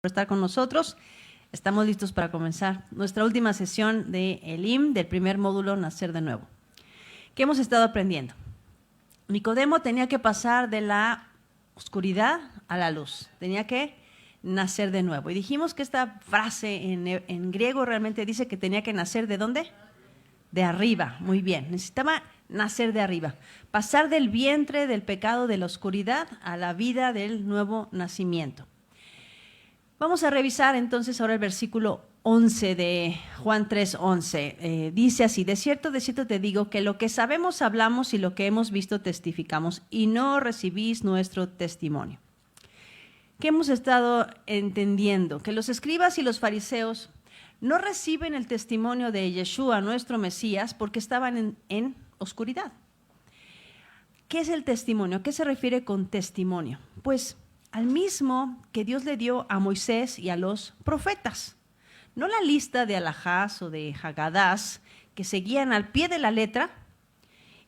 por estar con nosotros. Estamos listos para comenzar nuestra última sesión de Elim, del primer módulo Nacer de Nuevo. ¿Qué hemos estado aprendiendo? Nicodemo tenía que pasar de la oscuridad a la luz, tenía que nacer de nuevo. Y dijimos que esta frase en griego realmente dice que tenía que nacer ¿de dónde? De arriba, muy bien. Necesitaba nacer de arriba, pasar del vientre del pecado de la oscuridad a la vida del nuevo nacimiento. Vamos a revisar entonces ahora el versículo 11 de Juan 3:11. Dice así: de cierto te digo que lo que sabemos hablamos y lo que hemos visto testificamos y no recibís nuestro testimonio. ¿Qué hemos estado entendiendo? Que los escribas y los fariseos no reciben el testimonio de Yeshua, nuestro Mesías, porque estaban en oscuridad. ¿Qué es el testimonio? ¿A qué se refiere con testimonio? Pues al mismo que Dios le dio a Moisés y a los profetas. No la lista de alajás o de hagadás que seguían al pie de la letra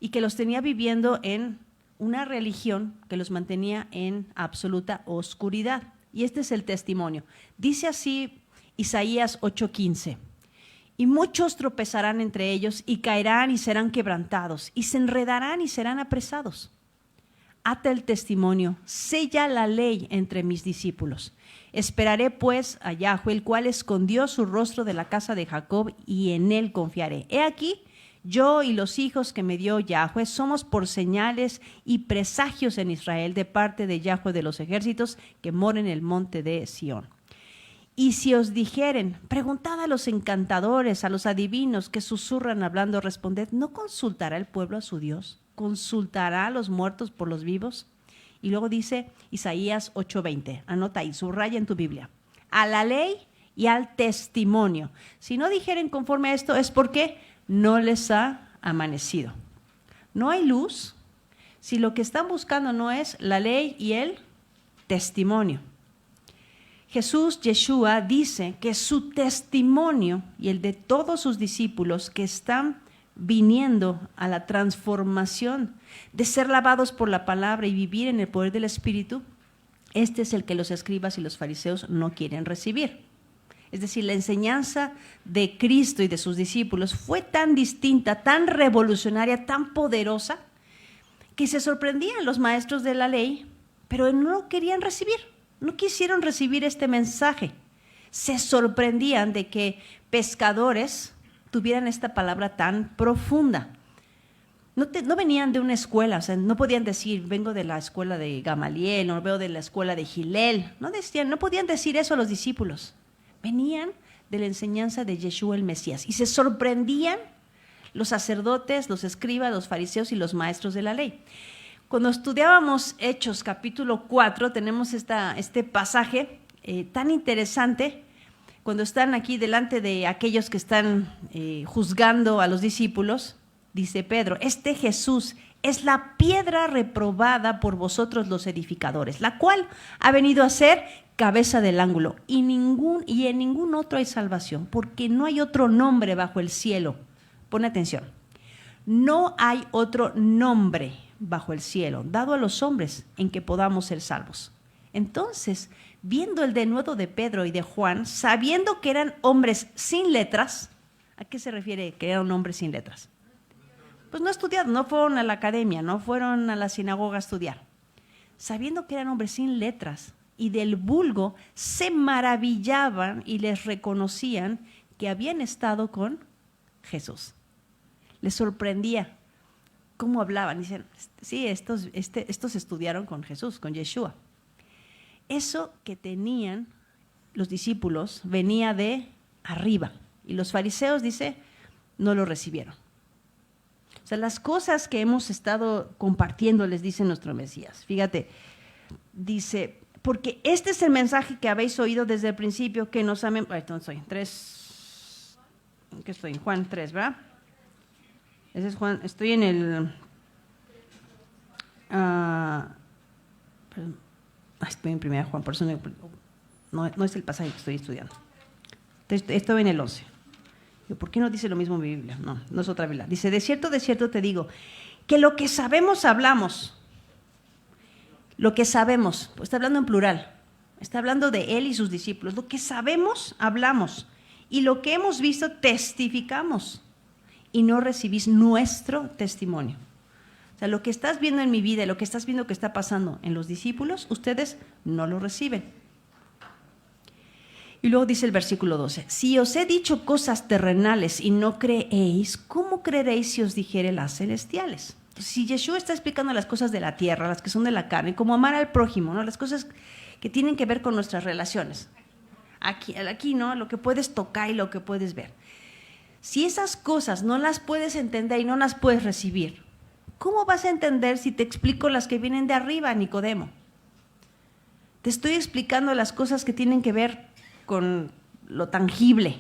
y que los tenía viviendo en una religión que los mantenía en absoluta oscuridad. Y este es el testimonio. Dice así Isaías 8:15. Y muchos tropezarán entre ellos y caerán y serán quebrantados y se enredarán y serán apresados. Ata el testimonio, sella la ley entre mis discípulos. Esperaré pues a Yahweh, el cual escondió su rostro de la casa de Jacob, y en él confiaré. He aquí, yo y los hijos que me dio Yahweh somos por señales y presagios en Israel de parte de Yahweh de los ejércitos que mora en el monte de Sión. Y si os dijeren, preguntad a los encantadores, a los adivinos que susurran hablando, responded, ¿no consultará el pueblo a su Dios? ¿Consultará a los muertos por los vivos? Y luego dice Isaías 8:20, anota ahí, subraya en tu Biblia, a la ley y al testimonio. Si no dijeren conforme a esto es porque no les ha amanecido. No hay luz si lo que están buscando no es la ley y el testimonio. Jesús, Yeshua, dice que su testimonio y el de todos sus discípulos que están viniendo a la transformación de ser lavados por la palabra y vivir en el poder del Espíritu, este es el que los escribas y los fariseos no quieren recibir. Es decir, la enseñanza de Cristo y de sus discípulos fue tan distinta, tan revolucionaria, tan poderosa, que se sorprendían los maestros de la ley, pero no querían recibir, no quisieron recibir este mensaje. Se sorprendían de que pescadores tuvieran esta palabra tan profunda. No venían de una escuela, o sea, no podían decir, vengo de la escuela de Gamaliel, o veo de la escuela de Gilel. No podían decir eso a los discípulos. Venían de la enseñanza de Yeshua el Mesías. Y se sorprendían los sacerdotes, los escribas, los fariseos y los maestros de la ley. Cuando estudiábamos Hechos capítulo 4, tenemos este pasaje tan interesante. Cuando están aquí delante de aquellos que están juzgando a los discípulos, dice Pedro, este Jesús es la piedra reprobada por vosotros los edificadores, la cual ha venido a ser cabeza del ángulo, y en ningún otro hay salvación, porque no hay otro nombre bajo el cielo. Pon atención, no hay otro nombre bajo el cielo dado a los hombres en que podamos ser salvos. Entonces, viendo el denuedo de Pedro y de Juan, sabiendo que eran hombres sin letras, ¿a qué se refiere que eran hombres sin letras? Pues no estudiaron, no fueron a la academia, no fueron a la sinagoga a estudiar. Sabiendo que eran hombres sin letras y del vulgo, se maravillaban y les reconocían que habían estado con Jesús. Les sorprendía cómo hablaban. Dicen, sí, estos estudiaron con Jesús, con Yeshua. Eso que tenían los discípulos venía de arriba y los fariseos, dice, no lo recibieron. O sea, las cosas que hemos estado compartiendo, les dice nuestro Mesías. Fíjate, dice, porque este es el mensaje que habéis oído desde el principio, que nos amen. En Juan 3, ¿verdad? Ese es Juan, estoy en el... estoy en 1 Juan, por eso no es el pasaje que estoy estudiando. Estoy en el 11. ¿Por qué no dice lo mismo mi Biblia? No es otra Biblia. Dice, de cierto te digo, que lo que sabemos hablamos. Lo que sabemos, pues está hablando en plural. Está hablando de él y sus discípulos. Lo que sabemos, hablamos. Y lo que hemos visto, testificamos. Y no recibís nuestro testimonio. O sea, lo que estás viendo en mi vida, lo que estás viendo que está pasando en los discípulos, ustedes no lo reciben. Y luego dice el versículo 12, si os he dicho cosas terrenales y no creéis, ¿cómo creeréis si os dijere las celestiales? Entonces, si Yeshua está explicando las cosas de la tierra, las que son de la carne, como amar al prójimo, ¿no? Las cosas que tienen que ver con nuestras relaciones. Aquí, ¿no? Lo que puedes tocar y lo que puedes ver. Si esas cosas no las puedes entender y no las puedes recibir, ¿cómo vas a entender si te explico las que vienen de arriba, Nicodemo? Te estoy explicando las cosas que tienen que ver con lo tangible.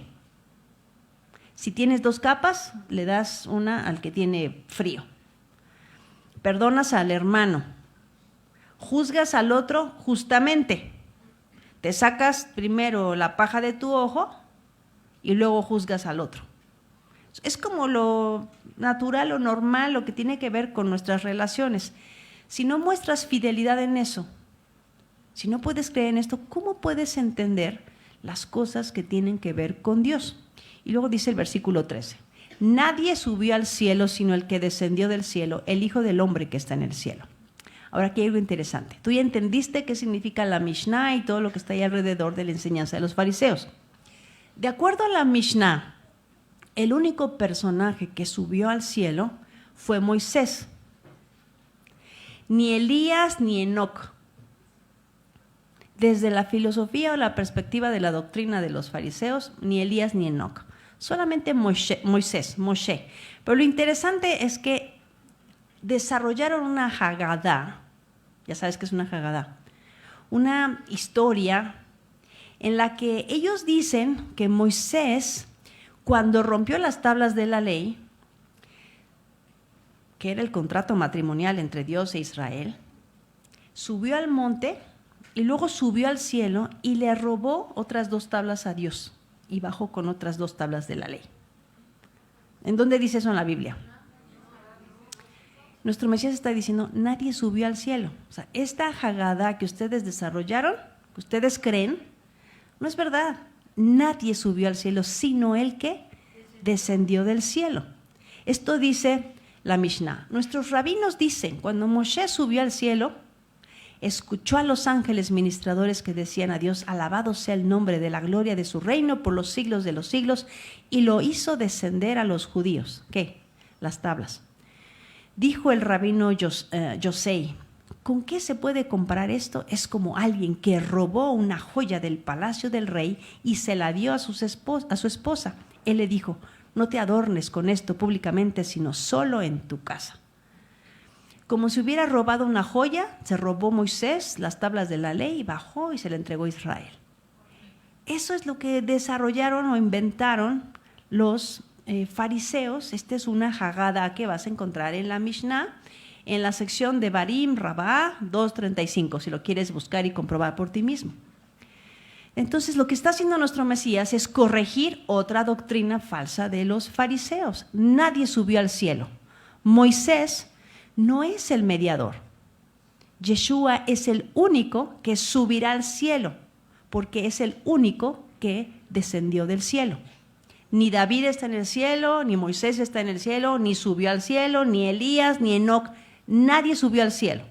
Si tienes 2 capas, le das una al que tiene frío. Perdonas al hermano. Juzgas al otro justamente. Te sacas primero la paja de tu ojo y luego juzgas al otro. Es como lo natural, lo normal, lo que tiene que ver con nuestras relaciones. Si no muestras fidelidad en eso, si no puedes creer en esto, ¿cómo puedes entender las cosas que tienen que ver con Dios? Y luego dice el versículo 13, nadie subió al cielo sino el que descendió del cielo, el Hijo del Hombre que está en el cielo. Ahora aquí hay algo interesante. Tú ya entendiste qué significa la Mishnah y todo lo que está ahí alrededor de la enseñanza de los fariseos. De acuerdo a la Mishnah, el único personaje que subió al cielo fue Moisés. Ni Elías ni Enoc. Desde la filosofía o la perspectiva de la doctrina de los fariseos, ni Elías ni Enoc. Solamente Moisés. Pero lo interesante es que desarrollaron una Haggadah. Ya sabes qué es una Haggadah. Una historia en la que ellos dicen que Moisés, cuando rompió las tablas de la ley, que era el contrato matrimonial entre Dios e Israel, subió al monte y luego subió al cielo y le robó otras 2 tablas a Dios y bajó con otras 2 tablas de la ley. ¿En dónde dice eso en la Biblia? Nuestro Mesías está diciendo, nadie subió al cielo. O sea, esta Haggadah que ustedes desarrollaron, que ustedes creen, no es verdad. Nadie subió al cielo, sino el que descendió del cielo. Esto dice la Mishnah. Nuestros rabinos dicen, cuando Moshe subió al cielo, escuchó a los ángeles ministradores que decían a Dios, alabado sea el nombre de la gloria de su reino por los siglos de los siglos, y lo hizo descender a los judíos. ¿Qué? Las tablas. Dijo el rabino Yosei, ¿con qué se puede comparar esto? Es como alguien que robó una joya del palacio del rey y se la dio a su esposa. Él le dijo, no te adornes con esto públicamente, sino solo en tu casa. Como si hubiera robado una joya, se robó Moisés las tablas de la ley, bajó y se la entregó a Israel. Eso es lo que desarrollaron o inventaron los fariseos. Esta es una Haggadah que vas a encontrar en la Mishnah, en la sección de Barim, Rabá 2.35, si lo quieres buscar y comprobar por ti mismo. Entonces, lo que está haciendo nuestro Mesías es corregir otra doctrina falsa de los fariseos. Nadie subió al cielo. Moisés no es el mediador. Yeshua es el único que subirá al cielo, porque es el único que descendió del cielo. Ni David está en el cielo, ni Moisés está en el cielo, ni subió al cielo, ni Elías, ni Enoc. Nadie subió al cielo.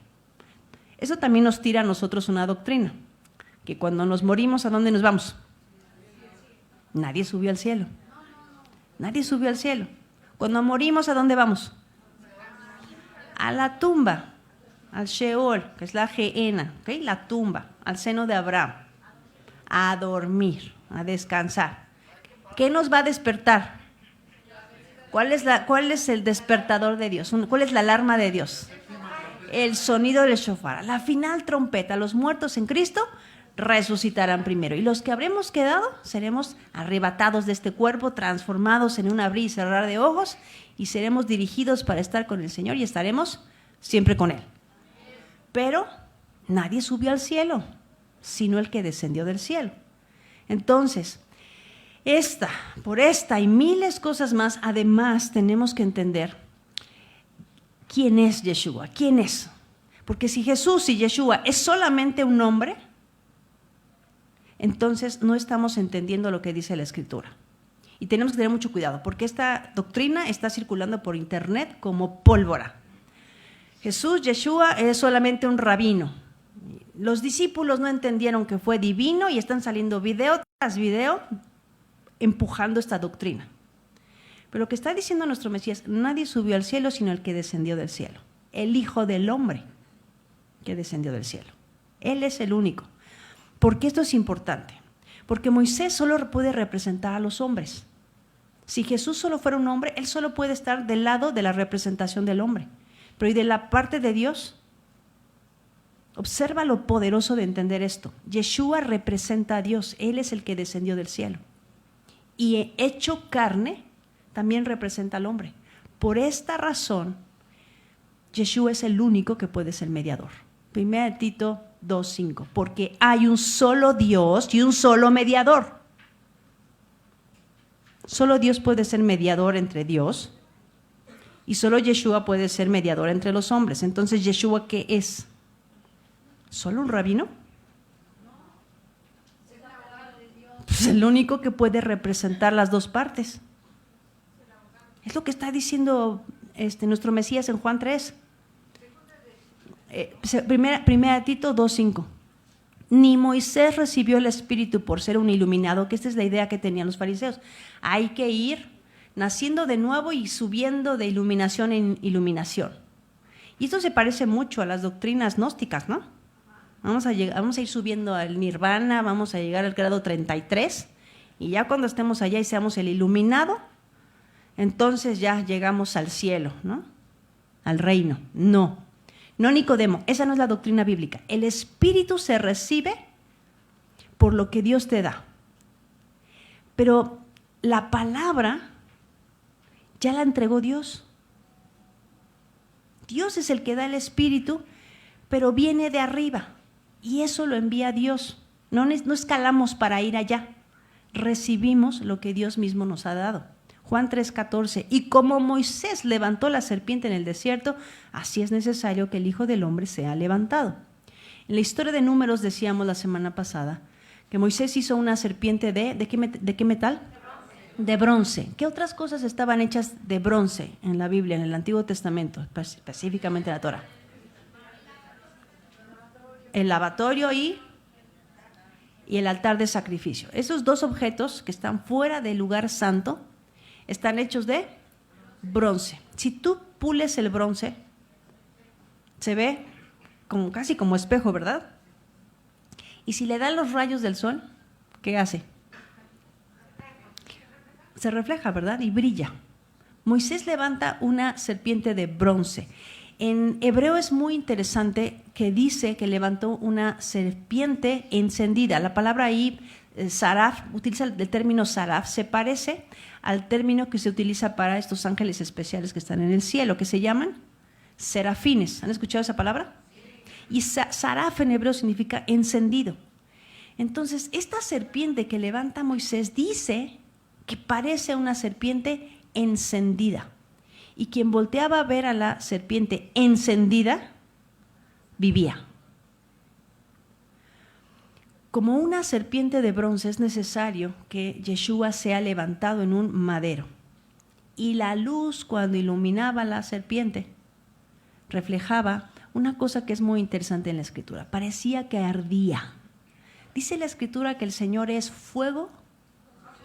Eso también nos tira a nosotros una doctrina, que cuando nos morimos, ¿a dónde nos vamos? Nadie subió al cielo. Nadie subió al cielo. Cuando morimos, ¿a dónde vamos? A la tumba, al Sheol, que es la Gehenna, ¿okay? La tumba, al seno de Abraham, a dormir, a descansar. ¿Qué nos va a despertar? ¿Cuál es el despertador de Dios? ¿Cuál es la alarma de Dios? El sonido del shofar, la final trompeta. Los muertos en Cristo resucitarán primero. Y los que habremos quedado seremos arrebatados de este cuerpo, transformados en un abrir y cerrar de ojos, y seremos dirigidos para estar con el Señor y estaremos siempre con Él. Pero nadie subió al cielo, sino el que descendió del cielo. Entonces, por esta y miles cosas más, además tenemos que entender quién es Yeshua, quién es. Porque si Jesús y Yeshua es solamente un nombre, entonces no estamos entendiendo lo que dice la Escritura. Y tenemos que tener mucho cuidado, porque esta doctrina está circulando por internet como pólvora. Jesús, Yeshua, es solamente un rabino. Los discípulos no entendieron que fue divino y están saliendo video tras video empujando esta doctrina. Pero lo que está diciendo nuestro Mesías, nadie subió al cielo sino el que descendió del cielo, el Hijo del Hombre que descendió del cielo. Él es el único. ¿Por qué esto es importante? Porque Moisés solo puede representar a los hombres. Si Jesús solo fuera un hombre, él solo puede estar del lado de la representación del hombre. Pero ¿y de la parte de Dios? Observa lo poderoso de entender esto. Yeshua representa a Dios, Él es el que descendió del cielo. Y hecho carne, también representa al hombre. Por esta razón, Yeshua es el único que puede ser mediador. 1 Tito 2:5, porque hay un solo Dios y un solo mediador. Solo Dios puede ser mediador entre Dios y solo Yeshua puede ser mediador entre los hombres. Entonces, ¿Yeshua qué es? ¿Solo un rabino? Pues el único que puede representar las dos partes. Es lo que está diciendo nuestro Mesías en Juan 3. Primera Tito 2:5. Ni Moisés recibió el Espíritu por ser un iluminado, que esta es la idea que tenían los fariseos. Hay que ir naciendo de nuevo y subiendo de iluminación en iluminación. Y esto se parece mucho a las doctrinas gnósticas, ¿no? Vamos a ir subiendo al nirvana, vamos a llegar al grado 33, y ya cuando estemos allá y seamos el iluminado, entonces ya llegamos al cielo, ¿no? Al reino. No, Nicodemo, esa no es la doctrina bíblica. El Espíritu se recibe por lo que Dios te da. Pero la palabra ya la entregó Dios. Dios es el que da el Espíritu, pero viene de arriba. Y eso lo envía Dios. No escalamos para ir allá. Recibimos lo que Dios mismo nos ha dado. Juan 3:14. Y como Moisés levantó la serpiente en el desierto, así es necesario que el Hijo del Hombre sea levantado. En la historia de Números decíamos la semana pasada que Moisés hizo una serpiente ¿de qué metal? De bronce. ¿Qué otras cosas estaban hechas de bronce en la Biblia, en el Antiguo Testamento, específicamente en la Torah? El lavatorio y el altar de sacrificio. Esos dos objetos que están fuera del lugar santo están hechos de bronce. Si tú pules el bronce, se ve casi como espejo, ¿verdad? Y si le dan los rayos del sol, ¿qué hace? Se refleja, ¿verdad? Y brilla. Moisés levanta una serpiente de bronce. En hebreo es muy interesante que dice que levantó una serpiente encendida. La palabra ahí, saraf, utiliza el término saraf, se parece al término que se utiliza para estos ángeles especiales que están en el cielo, que se llaman serafines. ¿Han escuchado esa palabra? Y saraf en hebreo significa encendido. Entonces, esta serpiente que levanta Moisés dice que parece una serpiente encendida. Y quien volteaba a ver a la serpiente encendida, vivía. Como una serpiente de bronce es necesario que Yeshua sea levantado en un madero. Y la luz, cuando iluminaba la serpiente, reflejaba una cosa que es muy interesante en la Escritura. Parecía que ardía. Dice la Escritura que el Señor es fuego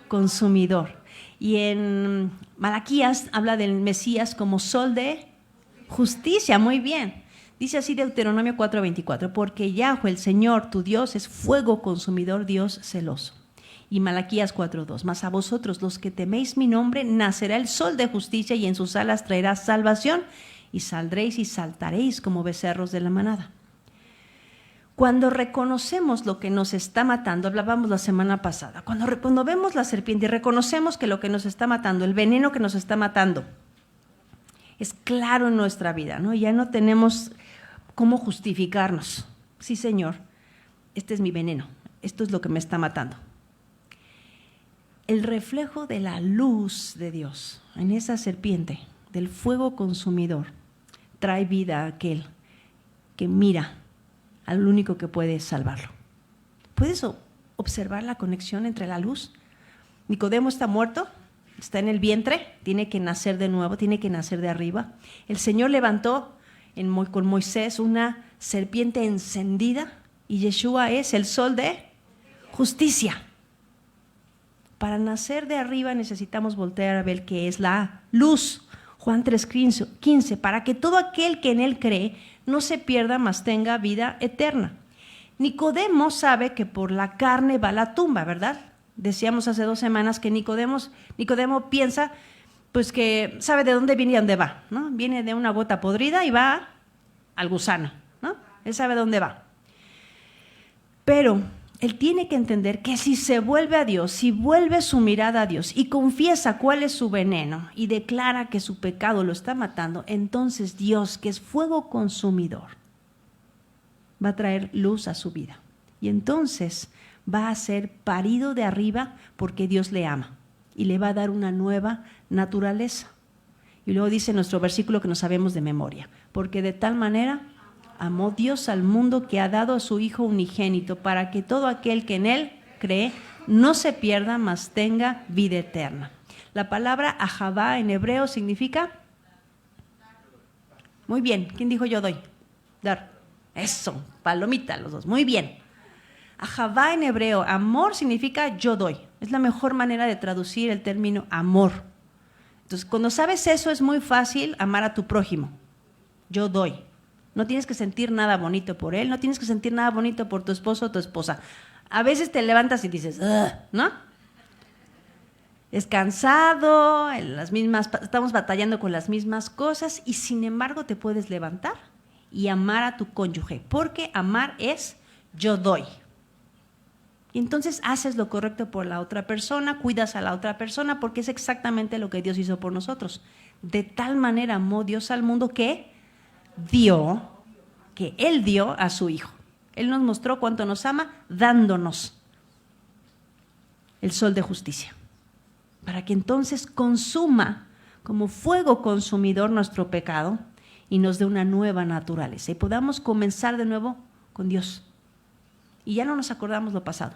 consumidor. Y en Malaquías habla del Mesías como sol de justicia. Muy bien. Dice así Deuteronomio 4:24, porque Yahweh, el Señor, tu Dios, es fuego consumidor, Dios celoso. Y Malaquías 4:2, mas a vosotros los que teméis mi nombre, nacerá el sol de justicia y en sus alas traerá salvación y saldréis y saltaréis como becerros de la manada. Cuando reconocemos lo que nos está matando, hablábamos la semana pasada, cuando vemos la serpiente y reconocemos que lo que nos está matando, el veneno que nos está matando, es claro en nuestra vida, ¿no? Ya no tenemos cómo justificarnos. Sí, Señor, este es mi veneno, esto es lo que me está matando. El reflejo de la luz de Dios en esa serpiente, del fuego consumidor, trae vida a aquel que mira al único que puede salvarlo. ¿Puedes observar la conexión entre la luz? Nicodemo está muerto, está en el vientre, tiene que nacer de nuevo, tiene que nacer de arriba. El Señor levantó con Moisés una serpiente encendida y Yeshua es el sol de justicia. Para nacer de arriba necesitamos voltear a ver qué es la luz. Juan 3:15, para que todo aquel que en él cree no se pierda, mas tenga vida eterna. Nicodemo sabe que por la carne va a la tumba, ¿verdad? Decíamos hace 2 semanas que Nicodemo piensa pues que sabe de dónde viene y a dónde va, ¿no? Viene de una gota podrida y va al gusano, ¿no? Él sabe dónde va. Pero él tiene que entender que si se vuelve a Dios, si vuelve su mirada a Dios y confiesa cuál es su veneno y declara que su pecado lo está matando, entonces Dios, que es fuego consumidor, va a traer luz a su vida. Y entonces va a ser parido de arriba porque Dios le ama y le va a dar una nueva naturaleza. Y luego dice nuestro versículo que no sabemos de memoria, porque de tal manera amó Dios al mundo que ha dado a su Hijo unigénito para que todo aquel que en él cree no se pierda, mas tenga vida eterna. La palabra ahavá en hebreo significa, muy bien, ¿quién dijo yo doy? Dar. Eso, palomita los dos, muy bien. Ahavá en hebreo, amor significa yo doy. Es la mejor manera de traducir el término amor. Entonces, cuando sabes eso es muy fácil amar a tu prójimo. Yo doy. No tienes que sentir nada bonito por él, no tienes que sentir nada bonito por tu esposo o tu esposa. A veces te levantas y dices, ¿no? Es cansado, estamos batallando con las mismas cosas y sin embargo te puedes levantar y amar a tu cónyuge, porque amar es yo doy. Y entonces haces lo correcto por la otra persona, cuidas a la otra persona, porque es exactamente lo que Dios hizo por nosotros. De tal manera amó Dios al mundo que Él dio a su Hijo. Él nos mostró cuánto nos ama dándonos el sol de justicia, para que entonces consuma como fuego consumidor nuestro pecado y nos dé una nueva naturaleza y podamos comenzar de nuevo con Dios. Y ya no nos acordamos lo pasado.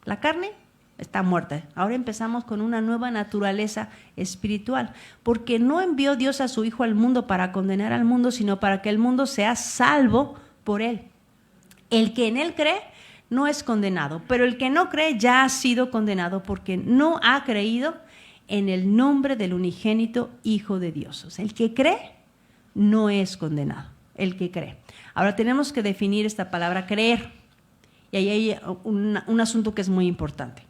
La carne está muerta. Ahora empezamos con una nueva naturaleza espiritual, porque no envió Dios a su Hijo al mundo para condenar al mundo, sino para que el mundo sea salvo por él. El que en él cree no es condenado, pero el que no cree ya ha sido condenado porque no ha creído en el nombre del unigénito Hijo de Dios. O sea, el que cree no es condenado, el que cree. Ahora tenemos que definir esta palabra creer, y ahí hay un asunto que es muy importante.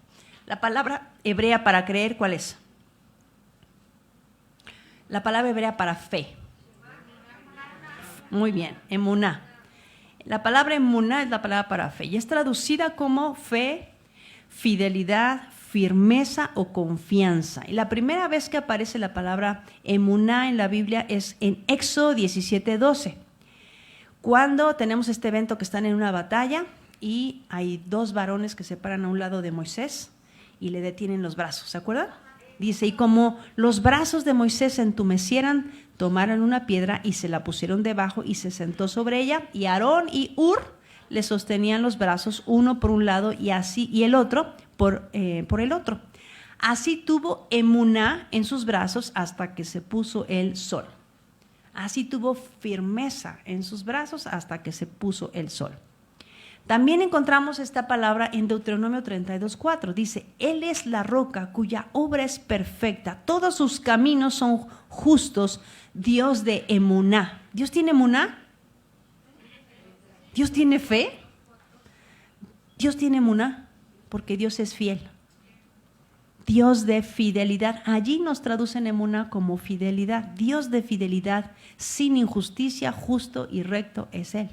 La palabra hebrea para creer, ¿cuál es? La palabra hebrea para fe. Muy bien, emuná. La palabra emuná es la palabra para fe y es traducida como fe, fidelidad, firmeza o confianza. Y la primera vez que aparece la palabra emuná en la Biblia es en Éxodo 17:12, cuando tenemos este evento que están en una batalla y hay 2 varones que se paran a un lado de Moisés y le detienen los brazos, ¿se acuerdan? Dice, y como los brazos de Moisés se entumecieran, tomaron una piedra y se la pusieron debajo y se sentó sobre ella, y Aarón y Hur le sostenían los brazos, uno por un lado y el otro por el otro. Así tuvo emuná en sus brazos hasta que se puso el sol. Así tuvo firmeza en sus brazos hasta que se puso el sol. También encontramos esta palabra en Deuteronomio 32:4. Dice, Él es la roca cuya obra es perfecta, todos sus caminos son justos, Dios de emuná. ¿Dios tiene emuná? ¿Dios tiene fe? Dios tiene emuná porque Dios es fiel. Dios de fidelidad. Allí nos traducen emuná como fidelidad. Dios de fidelidad, sin injusticia, justo y recto es Él.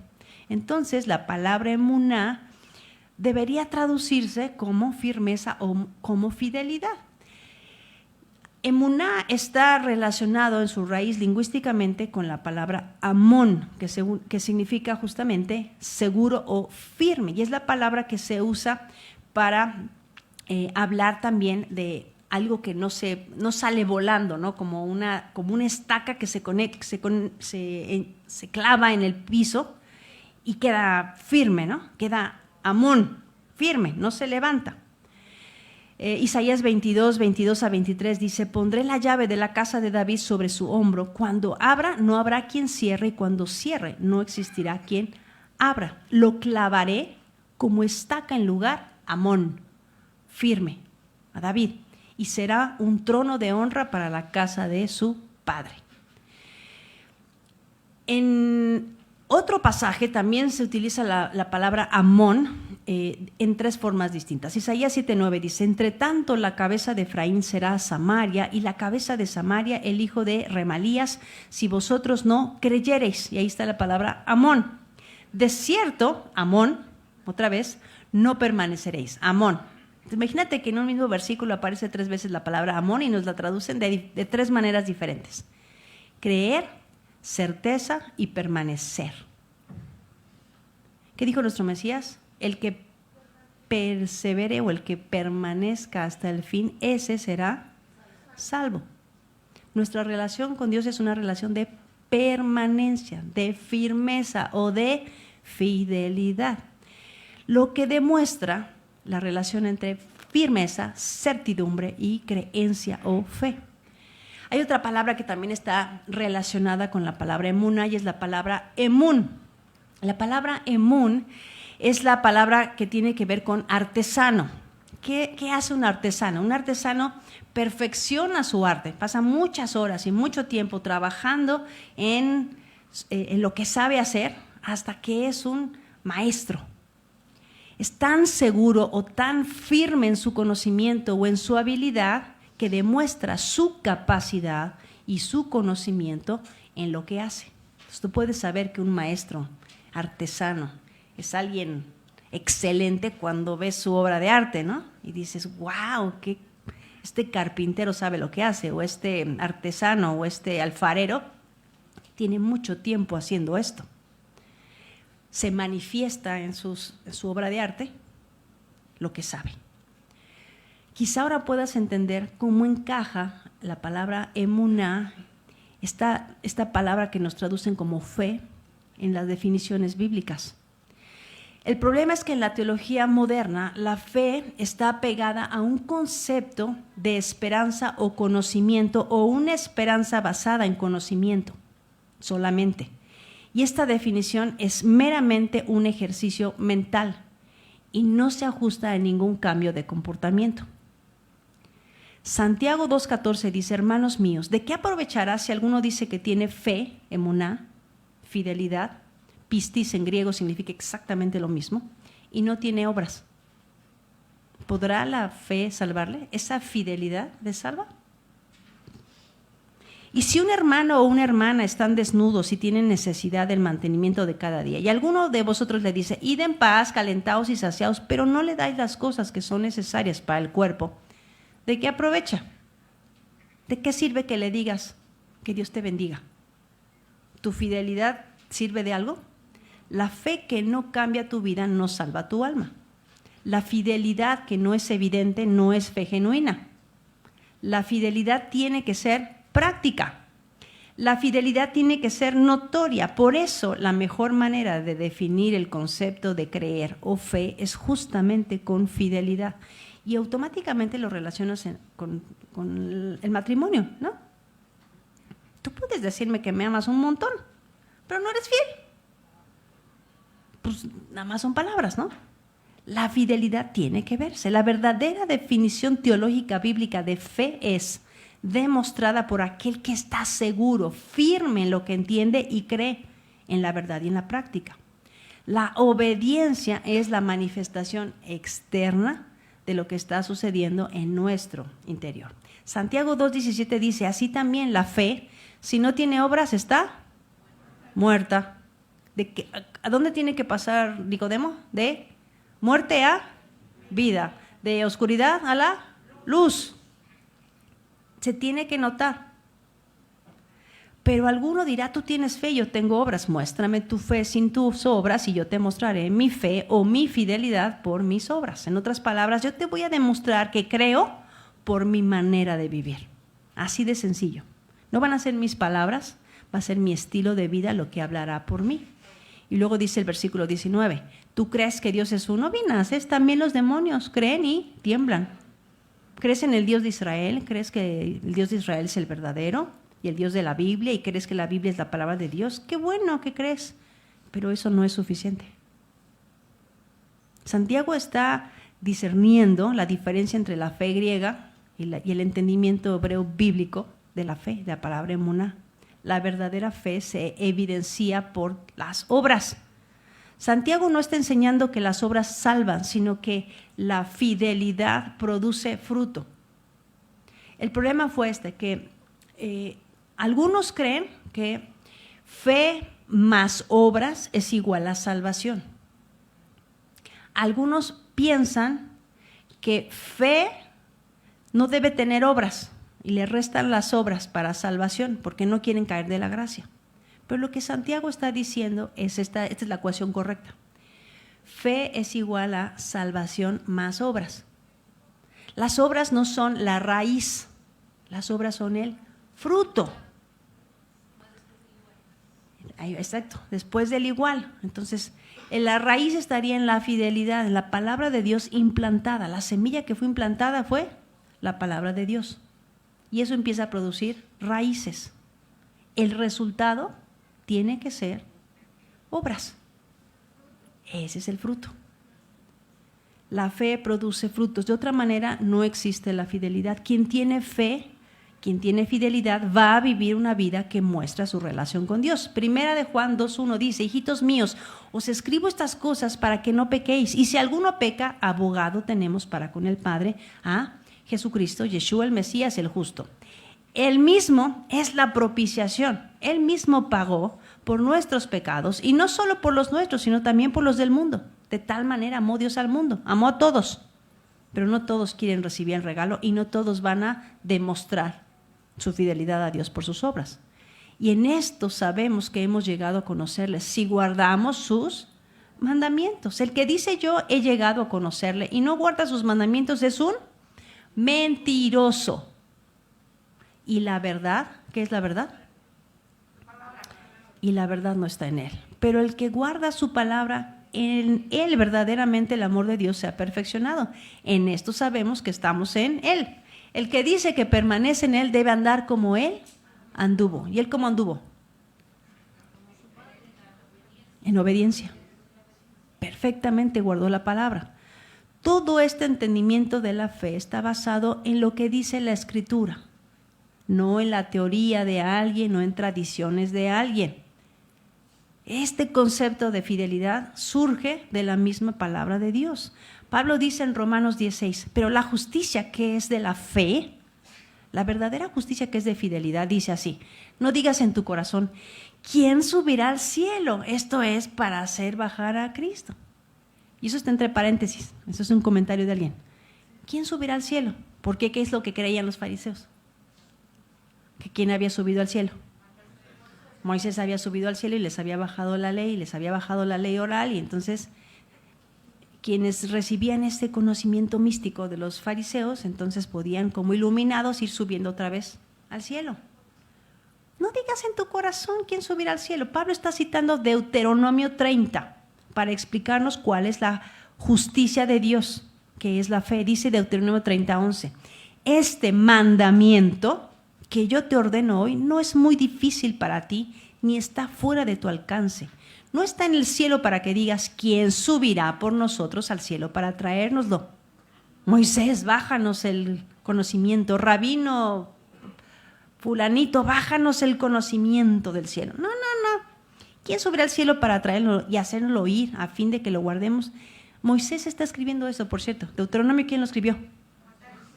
Entonces, la palabra emuná debería traducirse como firmeza o como fidelidad. Emuná está relacionado en su raíz lingüísticamente con la palabra amón, que significa justamente seguro o firme, y es la palabra que se usa para hablar también de algo que no sale volando, ¿no? Como una estaca que se clava en el piso y queda firme, ¿no? Queda amón, firme, no se levanta. Isaías 22:22-23 dice: pondré la llave de la casa de David sobre su hombro. Cuando abra, no habrá quien cierre, y cuando cierre, no existirá quien abra. Lo clavaré como estaca en lugar Amón, firme, a David, y será un trono de honra para la casa de su padre. En otro pasaje también se utiliza la palabra Amón en tres formas distintas. Isaías 7:9 dice: entre tanto la cabeza de Efraín será Samaria, y la cabeza de Samaria el hijo de Remalías, si vosotros no creyereis. Y ahí está la palabra Amón. De cierto, Amón, otra vez, no permaneceréis. Amón. Imagínate que en un mismo versículo aparece 3 veces la palabra Amón y nos la traducen de 3 maneras diferentes: creer, certeza y permanecer. ¿Qué dijo nuestro Mesías? El que persevere o el que permanezca hasta el fin, ese será salvo. Nuestra relación con Dios es una relación de permanencia, de firmeza o de fidelidad. Lo que demuestra la relación entre firmeza, certidumbre y creencia o fe. Hay otra palabra que también está relacionada con la palabra emuná y es la palabra emún. La palabra emún es la palabra que tiene que ver con artesano. ¿Qué hace un artesano? Un artesano perfecciona su arte, pasa muchas horas y mucho tiempo trabajando en lo que sabe hacer hasta que es un maestro. Es tan seguro o tan firme en su conocimiento o en su habilidad que demuestra su capacidad y su conocimiento en lo que hace. Entonces, tú puedes saber que un maestro artesano es alguien excelente cuando ves su obra de arte, ¿no? Y dices, wow, este carpintero sabe lo que hace, o este artesano, o este alfarero tiene mucho tiempo haciendo esto. Se manifiesta en su obra de arte lo que sabe. Quizá ahora puedas entender cómo encaja la palabra emuná, esta palabra que nos traducen como fe, en las definiciones bíblicas. El problema es que en la teología moderna la fe está pegada a un concepto de esperanza o conocimiento, o una esperanza basada en conocimiento solamente. Y esta definición es meramente un ejercicio mental y no se ajusta a ningún cambio de comportamiento. Santiago 2:14 dice: hermanos míos, ¿de qué aprovechará si alguno dice que tiene fe, emuná, fidelidad? Pistis en griego significa exactamente lo mismo, y no tiene obras. ¿Podrá la fe salvarle? ¿Esa fidelidad le salva? Y si un hermano o una hermana están desnudos y tienen necesidad del mantenimiento de cada día, y alguno de vosotros le dice: id en paz, calentaos y saciaos, pero no le dais las cosas que son necesarias para el cuerpo, ¿de qué aprovecha? ¿De qué sirve que le digas que Dios te bendiga? ¿Tu fidelidad sirve de algo? La fe que no cambia tu vida no salva tu alma. La fidelidad que no es evidente no es fe genuina. La fidelidad tiene que ser práctica. La fidelidad tiene que ser notoria. Por eso la mejor manera de definir el concepto de creer o fe es justamente con fidelidad. Y automáticamente lo relacionas con el matrimonio, ¿no? Tú puedes decirme que me amas un montón, pero no eres fiel. Pues nada más son palabras, ¿no? La fidelidad tiene que verse. La verdadera definición teológica bíblica de fe es demostrada por aquel que está seguro, firme en lo que entiende y cree en la verdad y en la práctica. La obediencia es la manifestación externa de lo que está sucediendo en nuestro interior. Santiago 2:17 dice: así también la fe, si no tiene obras, está muerta. ¿A dónde tiene que pasar Nicodemo? De muerte a vida, de oscuridad a la luz. Se tiene que notar. Pero alguno dirá: tú tienes fe, yo tengo obras. Muéstrame tu fe sin tus obras y yo te mostraré mi fe o mi fidelidad por mis obras. En otras palabras, yo te voy a demostrar que creo por mi manera de vivir. Así de sencillo. No van a ser mis palabras, va a ser mi estilo de vida lo que hablará por mí. Y luego dice el versículo 19, ¿tú crees que Dios es uno? Bien haces, también los demonios creen y tiemblan. ¿Crees en el Dios de Israel? ¿Crees que el Dios de Israel es el verdadero y el Dios de la Biblia? ¿Y crees que la Biblia es la palabra de Dios? Qué bueno que crees, pero eso no es suficiente. Santiago está discerniendo la diferencia entre la fe griega y el entendimiento hebreo bíblico de la fe, de la palabra emuná. La verdadera fe se evidencia por las obras. Santiago no está enseñando que las obras salvan, sino que la fidelidad produce fruto. El problema fue que algunos creen que fe más obras es igual a salvación. Algunos piensan que fe no debe tener obras y le restan las obras para salvación porque no quieren caer de la gracia. Pero lo que Santiago está diciendo es esta es la ecuación correcta. Fe es igual a salvación más obras. Las obras no son la raíz, las obras son el fruto. Exacto, después del igual. Entonces, la raíz estaría en la fidelidad, en la palabra de Dios implantada. La semilla que fue implantada fue la palabra de Dios. Y eso empieza a producir raíces. El resultado tiene que ser obras. Ese es el fruto. La fe produce frutos. De otra manera, no existe la fidelidad. Quien tiene fe, quien tiene fidelidad, va a vivir una vida que muestra su relación con Dios. Primera de Juan 2:1 dice, hijitos míos, os escribo estas cosas para que no pequéis. Y si alguno peca, abogado tenemos para con el Padre a Jesucristo, Yeshua el Mesías, el justo. Él mismo es la propiciación. Él mismo pagó por nuestros pecados, y no solo por los nuestros, sino también por los del mundo. De tal manera amó Dios al mundo, amó a todos, pero no todos quieren recibir el regalo y no todos van a demostrar su fidelidad a Dios por sus obras. Y en esto sabemos que hemos llegado a conocerle si guardamos sus mandamientos. El que dice yo he llegado a conocerle y no guarda sus mandamientos es un mentiroso. ¿Y la verdad? ¿Qué es la verdad? Y la verdad no está en él. Pero el que guarda su palabra, en él verdaderamente el amor de Dios se ha perfeccionado. En esto sabemos que estamos en él. El que dice que permanece en él debe andar como él anduvo. ¿Y él cómo anduvo? En obediencia. Perfectamente guardó la palabra. Todo este entendimiento de la fe está basado en lo que dice la Escritura, no en la teoría de alguien, no en tradiciones de alguien. Este concepto de fidelidad surge de la misma palabra de Dios. Pablo dice en Romanos 16, pero la justicia que es de la fe, la verdadera justicia que es de fidelidad, dice así, no digas en tu corazón, ¿quién subirá al cielo? Esto es para hacer bajar a Cristo. Y eso está entre paréntesis, eso es un comentario de alguien. ¿Quién subirá al cielo? ¿Por qué? ¿Qué es lo que creían los fariseos? ¿Que quién había subido al cielo? Moisés había subido al cielo y les había bajado la ley, les había bajado la ley oral, y entonces quienes recibían este conocimiento místico de los fariseos, entonces podían como iluminados ir subiendo otra vez al cielo. No digas en tu corazón quién subirá al cielo. Pablo está citando Deuteronomio 30 para explicarnos cuál es la justicia de Dios, que es la fe. Dice Deuteronomio 30:11, este mandamiento que yo te ordeno hoy no es muy difícil para ti, ni está fuera de tu alcance. No está en el cielo para que digas, ¿quién subirá por nosotros al cielo para traérnoslo? Moisés, bájanos el conocimiento. Rabino fulanito, bájanos el conocimiento del cielo. No. ¿Quién subirá al cielo para traerlo y hacerlo oír a fin de que lo guardemos? Moisés está escribiendo eso, por cierto. Deuteronomio, ¿quién lo escribió?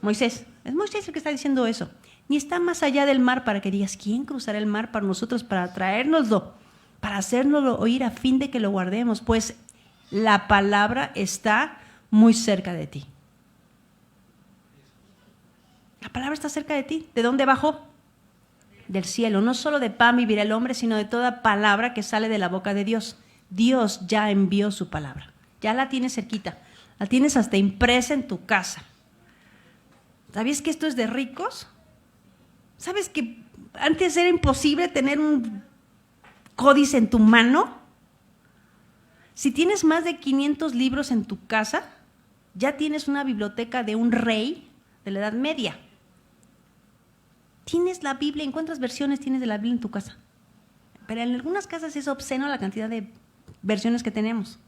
Moisés. Es Moisés el que está diciendo eso. Ni está más allá del mar para que digas, ¿quién cruzará el mar para nosotros, para traérnoslo, para hacérnoslo oír a fin de que lo guardemos? Pues la palabra está muy cerca de ti. La palabra está cerca de ti. ¿De dónde bajó? Del cielo. No solo de pan vivirá el hombre, sino de toda palabra que sale de la boca de Dios. Dios ya envió su palabra. Ya la tienes cerquita. La tienes hasta impresa en tu casa. ¿Sabías que esto es de ricos? ¿Sabes que antes era imposible tener un códice en tu mano? Si tienes más de 500 libros en tu casa, ya tienes una biblioteca de un rey de la Edad Media. Tienes la Biblia, ¿cuántas versiones tienes de la Biblia en tu casa? Pero en algunas casas es obsceno la cantidad de versiones que tenemos.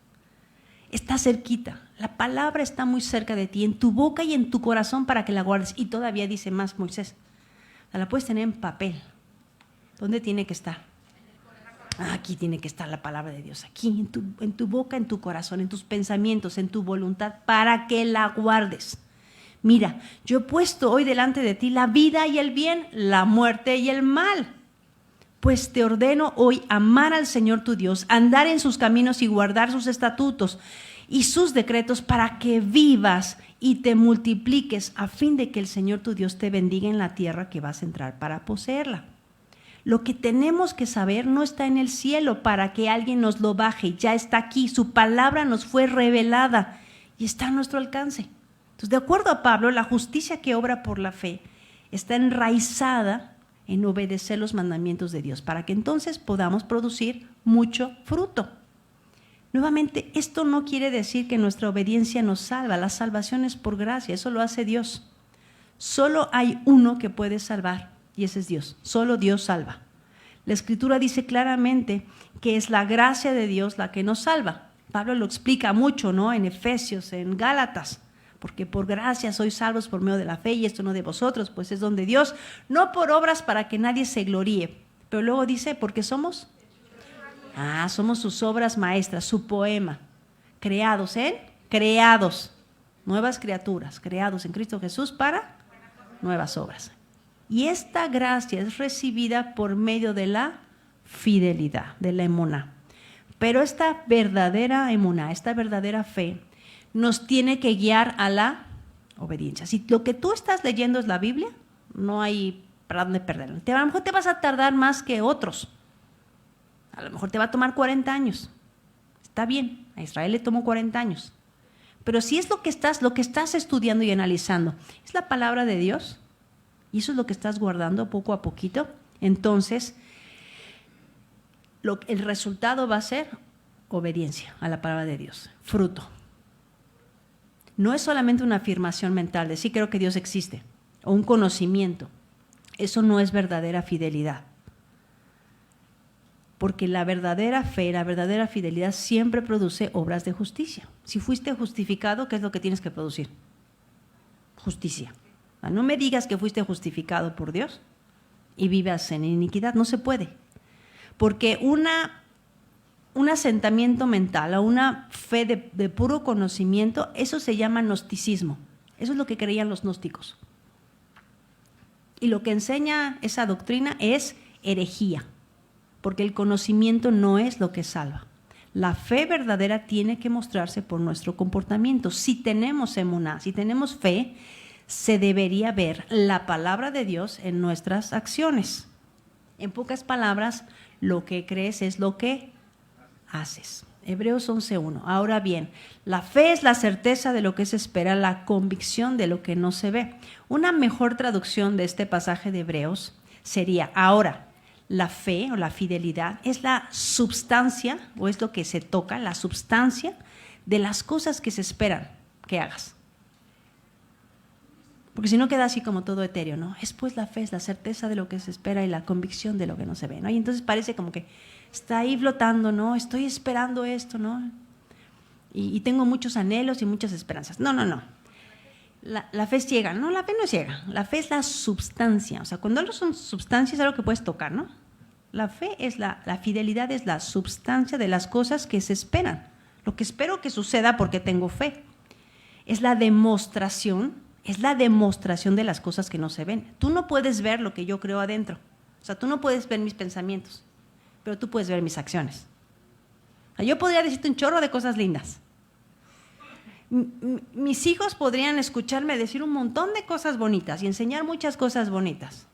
Está cerquita, la palabra está muy cerca de ti, en tu boca y en tu corazón para que la guardes. Y todavía dice más Moisés, la puedes tener en papel. ¿Dónde tiene que estar? Aquí tiene que estar la palabra de Dios, aquí en tu boca, en tu corazón, en tus pensamientos, en tu voluntad, para que la guardes. Mira, yo he puesto hoy delante de ti la vida y el bien, la muerte y el mal. Pues te ordeno hoy amar al Señor tu Dios, andar en sus caminos y guardar sus estatutos y sus decretos para que vivas y te multipliques a fin de que el Señor tu Dios te bendiga en la tierra que vas a entrar para poseerla. Lo que tenemos que saber no está en el cielo para que alguien nos lo baje, ya está aquí, su palabra nos fue revelada y está a nuestro alcance. Entonces, de acuerdo a Pablo, la justicia que obra por la fe está enraizada en obedecer los mandamientos de Dios, para que entonces podamos producir mucho fruto. Nuevamente, esto no quiere decir que nuestra obediencia nos salva, la salvación es por gracia, eso lo hace Dios. Solo hay uno que puede salvar, y ese es Dios, solo Dios salva. La Escritura dice claramente que es la gracia de Dios la que nos salva. Pablo lo explica mucho, ¿no? En Efesios, en Gálatas. Porque por gracia sois salvos por medio de la fe, y esto no de vosotros, pues es don de Dios, no por obras para que nadie se gloríe. Pero luego dice, ¿por qué somos? Somos sus obras maestras, su poema, creados, nuevas criaturas, creados en Cristo Jesús para nuevas obras. Y esta gracia es recibida por medio de la fidelidad, de la emuná. Pero esta verdadera emuná, esta verdadera fe, nos tiene que guiar a la obediencia. Si lo que tú estás leyendo es la Biblia, no hay para dónde perderlo. A lo mejor te vas a tardar más que otros. A lo mejor te va a tomar 40 años. Está bien, a Israel le tomó 40 años. Pero si es lo que estás estudiando y analizando, es la palabra de Dios, y eso es lo que estás guardando poco a poquito, entonces el resultado va a ser obediencia a la palabra de Dios, fruto. No es solamente una afirmación mental de sí creo que Dios existe, o un conocimiento. Eso no es verdadera fidelidad. Porque la verdadera fe, la verdadera fidelidad siempre produce obras de justicia. Si fuiste justificado, ¿qué es lo que tienes que producir? Justicia. No me digas que fuiste justificado por Dios y vivas en iniquidad, no se puede. Porque un asentamiento mental o una fe de puro conocimiento, eso se llama gnosticismo. Eso es lo que creían los gnósticos. Y lo que enseña esa doctrina es herejía, porque el conocimiento no es lo que salva. La fe verdadera tiene que mostrarse por nuestro comportamiento. Si tenemos emuná, si tenemos fe, se debería ver la palabra de Dios en nuestras acciones. En pocas palabras, lo que crees es lo que haces. Hebreos 11:1. Ahora bien, la fe es la certeza de lo que se espera, la convicción de lo que no se ve. Una mejor traducción de este pasaje de Hebreos sería: ahora, la fe o la fidelidad es la substancia, o es lo que se toca, la substancia de las cosas que se esperan que hagas. Porque si no queda así como todo etéreo, ¿no? Es pues la fe, es la certeza de lo que se espera y la convicción de lo que no se ve, ¿no? Y entonces parece como que está ahí flotando, ¿no? Estoy esperando esto, ¿no? Y tengo muchos anhelos y muchas esperanzas. No. La fe es ciega. No, la fe no es ciega. La fe es la substancia. O sea, cuando hablo son sustancias es algo que puedes tocar, ¿no? La fe es la fidelidad es la substancia de las cosas que se esperan. Lo que espero que suceda porque tengo fe. Es la demostración de las cosas que no se ven. Tú no puedes ver lo que yo creo adentro. O sea, tú no puedes ver mis pensamientos, pero tú puedes ver mis acciones. O sea, yo podría decirte un chorro de cosas lindas. Mis hijos podrían escucharme decir un montón de cosas bonitas y enseñar muchas cosas bonitas.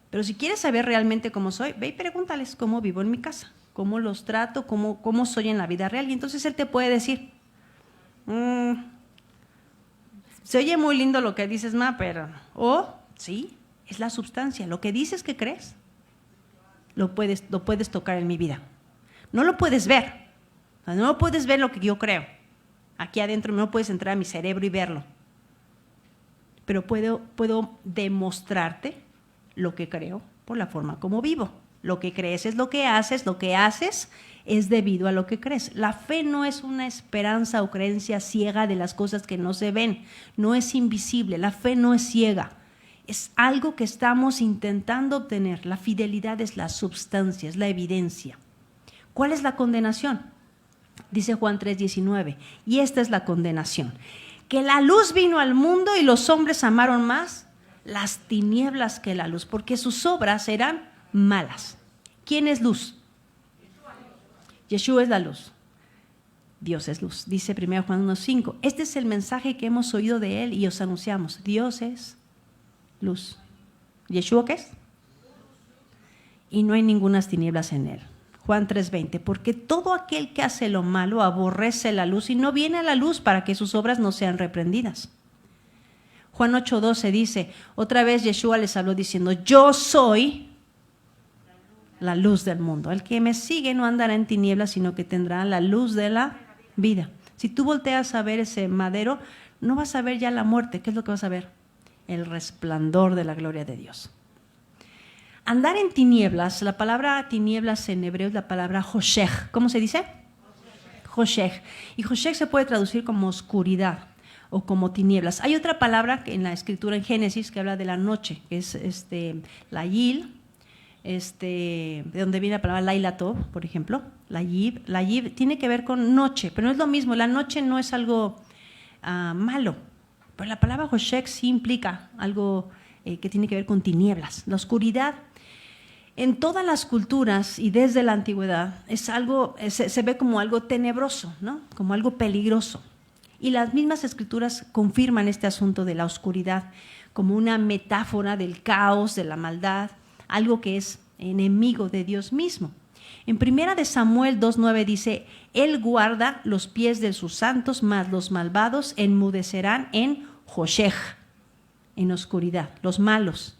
Pero si quieres saber realmente cómo soy, ve y pregúntales cómo vivo en mi casa, cómo los trato, cómo soy en la vida real. Y entonces él te puede decir, se oye muy lindo lo que dices, ma, pero... sí, es la substancia. Lo que dices que crees, lo puedes tocar en mi vida. No lo puedes ver, O sea, no puedes ver lo que yo creo. Aquí adentro no puedes entrar a mi cerebro y verlo. Pero puedo demostrarte lo que creo por la forma como vivo. Lo que crees es lo que haces es debido a lo que crees. La fe no es una esperanza o creencia ciega de las cosas que no se ven, no es invisible, la fe no es ciega, es algo que estamos intentando obtener. La fidelidad es la substancia, es la evidencia. ¿Cuál es la condenación? Dice Juan 3:19, y esta es la condenación, que la luz vino al mundo y los hombres amaron más las tinieblas que la luz, porque sus obras eran malas. ¿Quién es luz? Yeshua es la luz. Dios es luz. Dice 1 Juan 1:5. Este es el mensaje que hemos oído de él y os anunciamos. Dios es luz. ¿Yeshua qué es? Y no hay ningunas tinieblas en él. Juan 3:20. Porque todo aquel que hace lo malo aborrece la luz y no viene a la luz para que sus obras no sean reprendidas. Juan 8:12 dice, otra vez Yeshua les habló diciendo, yo soy la luz del mundo. El que me sigue no andará en tinieblas, sino que tendrá la luz de la vida. Si tú volteas a ver ese madero, no vas a ver ya la muerte. ¿Qué es lo que vas a ver? El resplandor de la gloria de Dios. Andar en tinieblas, la palabra tinieblas en hebreo es la palabra hoshech. ¿Cómo se dice? Hoshech. Y hoshech se puede traducir como oscuridad o como tinieblas. Hay otra palabra en la escritura en Génesis que habla de la noche, que es la yil, de donde viene la palabra Laila Tov, por ejemplo. La yib tiene que ver con noche, pero no es lo mismo. La noche no es algo malo, pero la palabra hoshech sí implica algo que tiene que ver con tinieblas. La oscuridad en todas las culturas y desde la antigüedad es algo, se ve como algo tenebroso, ¿no? Como algo peligroso. Y las mismas escrituras confirman este asunto de la oscuridad como una metáfora del caos, de la maldad, algo que es enemigo de Dios mismo. En 1 Samuel 2:9 dice, Él guarda los pies de sus santos, mas los malvados enmudecerán en hoshech, en oscuridad, los malos.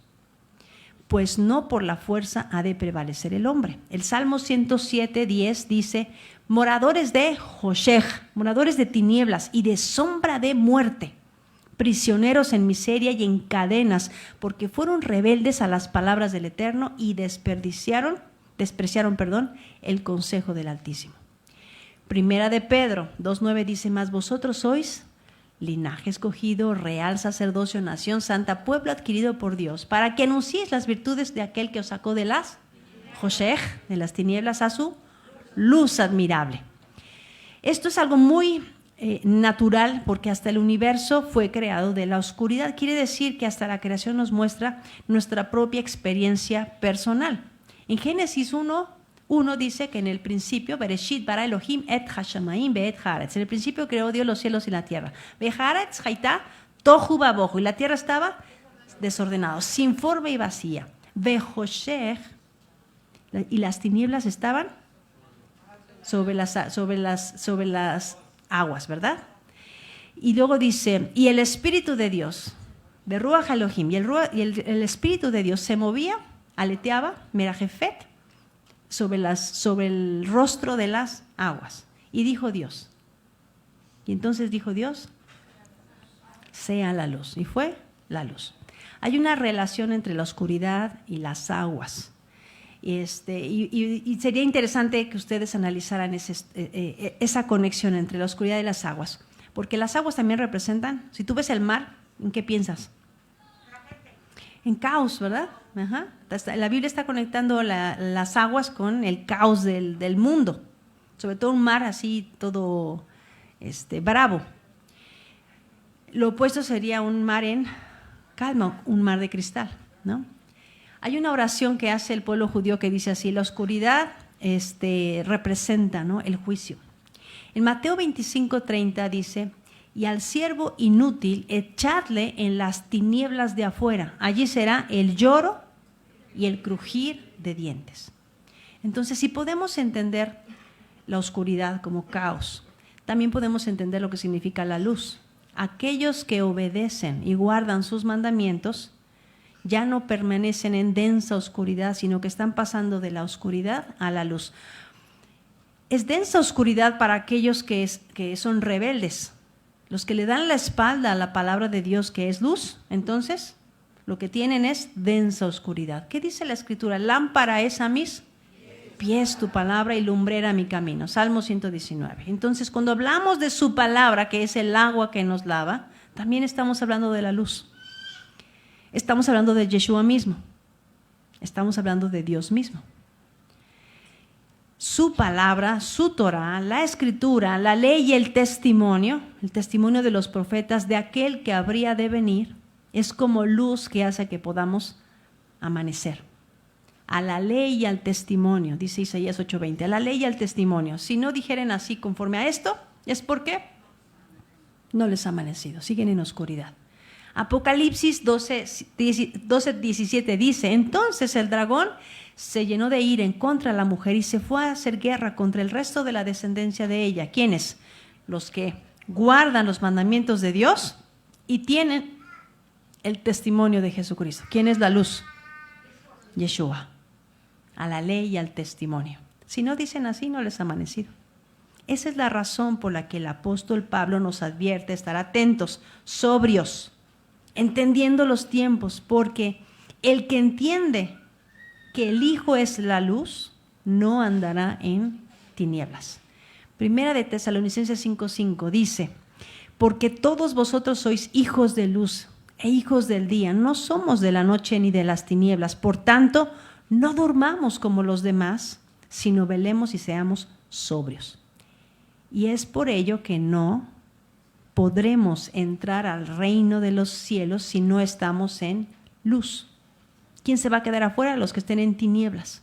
Pues no por la fuerza ha de prevalecer el hombre. El Salmo 107:10 dice, moradores de hoshech, moradores de tinieblas y de sombra de muerte, prisioneros en miseria y en cadenas, porque fueron rebeldes a las palabras del Eterno y despreciaron, el consejo del Altísimo. Primera de Pedro 2:9 dice, mas vosotros sois linaje escogido, real sacerdocio, nación santa, pueblo adquirido por Dios, para que anunciéis las virtudes de aquel que os sacó de las hoshech, de las tinieblas, a su luz admirable. Esto es algo muy natural, porque hasta el universo fue creado de la oscuridad. Quiere decir que hasta la creación nos muestra nuestra propia experiencia personal. En Génesis 1 dice que en el principio, Bereshit bara Elohim et hashamayim be'et haaretz. En el principio creó Dios los cielos y la tierra. Be'haaretz hayta tohu babohu. Y la tierra estaba desordenada, sin forma y vacía. Be'hoshech, y las tinieblas estaban sobre las aguas, ¿verdad? Y luego dice, y el Espíritu de Dios, de Ruach Elohim, y el Espíritu de Dios se movía, aleteaba, merajefet, sobre el rostro de las aguas. Y dijo Dios. Y entonces dijo Dios, sea la luz. Y fue la luz. Hay una relación entre la oscuridad y las aguas. Y sería interesante que ustedes analizaran esa conexión entre la oscuridad y las aguas. Porque las aguas también representan, si tú ves el mar, ¿en qué piensas? En caos, ¿verdad? Ajá. La Biblia está conectando las aguas con el caos del mundo, sobre todo un mar así todo bravo. Lo opuesto sería un mar en calma, un mar de cristal, ¿no? Hay una oración que hace el pueblo judío que dice así, la oscuridad representa, ¿no?, el juicio. En Mateo 25:30 dice, y al siervo inútil echadle en las tinieblas de afuera, allí será el lloro y el crujir de dientes. Entonces, si podemos entender la oscuridad como caos, también podemos entender lo que significa la luz. Aquellos que obedecen y guardan sus mandamientos ya no permanecen en densa oscuridad, sino que están pasando de la oscuridad a la luz. Es densa oscuridad para aquellos que son rebeldes, los que le dan la espalda a la palabra de Dios, que es luz. Entonces, lo que tienen es densa oscuridad. ¿Qué dice la Escritura? Lámpara es a mis pies tu palabra y lumbrera mi camino. Salmo 119. Entonces, cuando hablamos de su palabra, que es el agua que nos lava, también estamos hablando de la luz. Estamos hablando de Yeshua mismo. Estamos hablando de Dios mismo. Su palabra, su Torah, la Escritura, la ley y el testimonio de los profetas de aquel que habría de venir, es como luz que hace que podamos amanecer. A la ley y al testimonio, dice Isaías 8:20, a la ley y al testimonio. Si no dijeren así conforme a esto, es porque no les ha amanecido, siguen en oscuridad. Apocalipsis 12:17 dice, entonces el dragón se llenó de ira en contra de la mujer y se fue a hacer guerra contra el resto de la descendencia de ella. ¿Quiénes? Los que guardan los mandamientos de Dios y tienen el testimonio de Jesucristo. ¿Quién es la luz? Yeshua. A la ley y al testimonio. Si no dicen así, no les ha amanecido. Esa es la razón por la que el apóstol Pablo nos advierte estar atentos, sobrios, entendiendo los tiempos, porque el que entiende que el Hijo es la luz, no andará en tinieblas. Primera de Tesalonicenses 5:5 dice, porque todos vosotros sois hijos de luz e hijos del día, no somos de la noche ni de las tinieblas, por tanto, no durmamos como los demás, sino velemos y seamos sobrios. Y es por ello que no podremos entrar al reino de los cielos si no estamos en luz. ¿Quién se va a quedar afuera? Los que estén en tinieblas.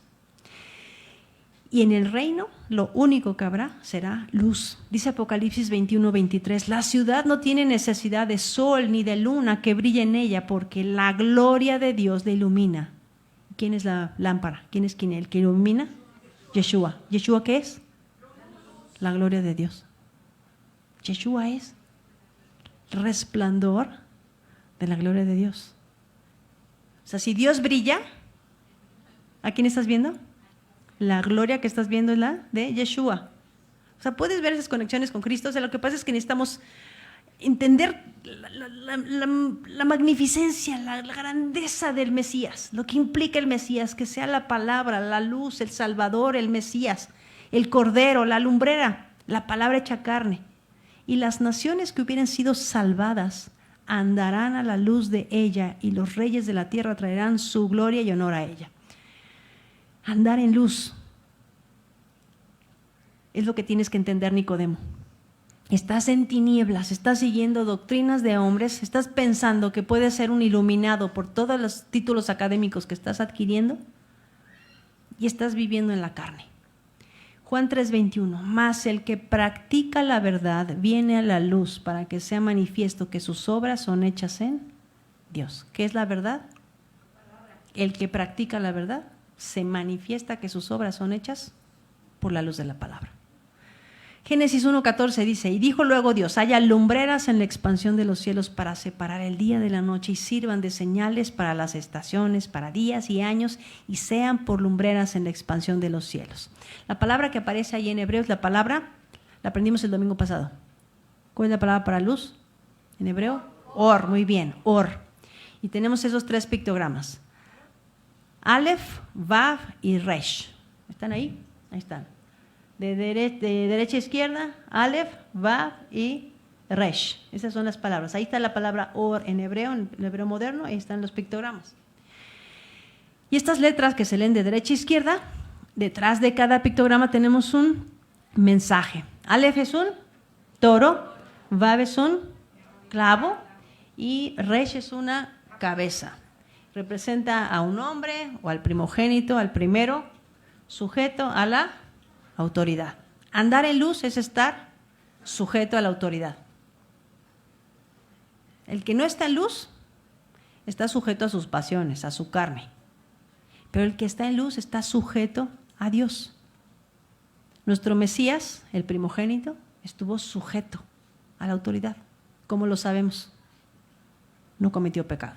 Y en el reino lo único que habrá será luz. Dice Apocalipsis 21:23, la ciudad no tiene necesidad de sol ni de luna que brille en ella, porque la gloria de Dios la ilumina. ¿Quién es la lámpara? ¿Quién es el que ilumina? Yeshua. ¿Yeshua qué es? La gloria de Dios. Yeshua es resplandor de la gloria de Dios. O sea, si Dios brilla, ¿a quién estás viendo? La gloria que estás viendo es la de Yeshua. O sea, puedes ver esas conexiones con Cristo. O sea, lo que pasa es que necesitamos entender la magnificencia, la grandeza del Mesías, lo que implica el Mesías, que sea la palabra, la luz, el Salvador, el Mesías, el Cordero, la lumbrera, la palabra hecha carne. Y las naciones que hubieran sido salvadas andarán a la luz de ella, y los reyes de la tierra traerán su gloria y honor a ella. Andar en luz es lo que tienes que entender, Nicodemo. Estás en tinieblas, estás siguiendo doctrinas de hombres, estás pensando que puedes ser un iluminado por todos los títulos académicos que estás adquiriendo y estás viviendo en la carne. Juan 3:21, mas el que practica la verdad viene a la luz para que sea manifiesto que sus obras son hechas en Dios. ¿Qué es la verdad? El que practica la verdad se manifiesta que sus obras son hechas por la luz de la palabra. Génesis 1:14 dice, y dijo luego Dios, haya lumbreras en la expansión de los cielos para separar el día de la noche y sirvan de señales para las estaciones, para días y años, y sean por lumbreras en la expansión de los cielos. La palabra que aparece ahí en hebreo es la aprendimos el domingo pasado. ¿Cuál es la palabra para luz en hebreo? Or, muy bien, or. Y tenemos esos tres pictogramas. Aleph, Vav y Resh. ¿Están ahí? Ahí están. De derecha a izquierda, Aleph, Vav y Resh. Esas son las palabras. Ahí está la palabra or en el hebreo moderno, ahí están los pictogramas. Y estas letras que se leen de derecha a izquierda, detrás de cada pictograma tenemos un mensaje. Aleph es un toro, Vav es un clavo y Resh es una cabeza. Representa a un hombre o al primogénito, al primero, sujeto a la autoridad. Andar en luz es estar sujeto a la autoridad. El que no está en luz está sujeto a sus pasiones, a su carne. Pero el que está en luz está sujeto a Dios. Nuestro Mesías, el primogénito, estuvo sujeto a la autoridad. ¿Cómo lo sabemos? No cometió pecado.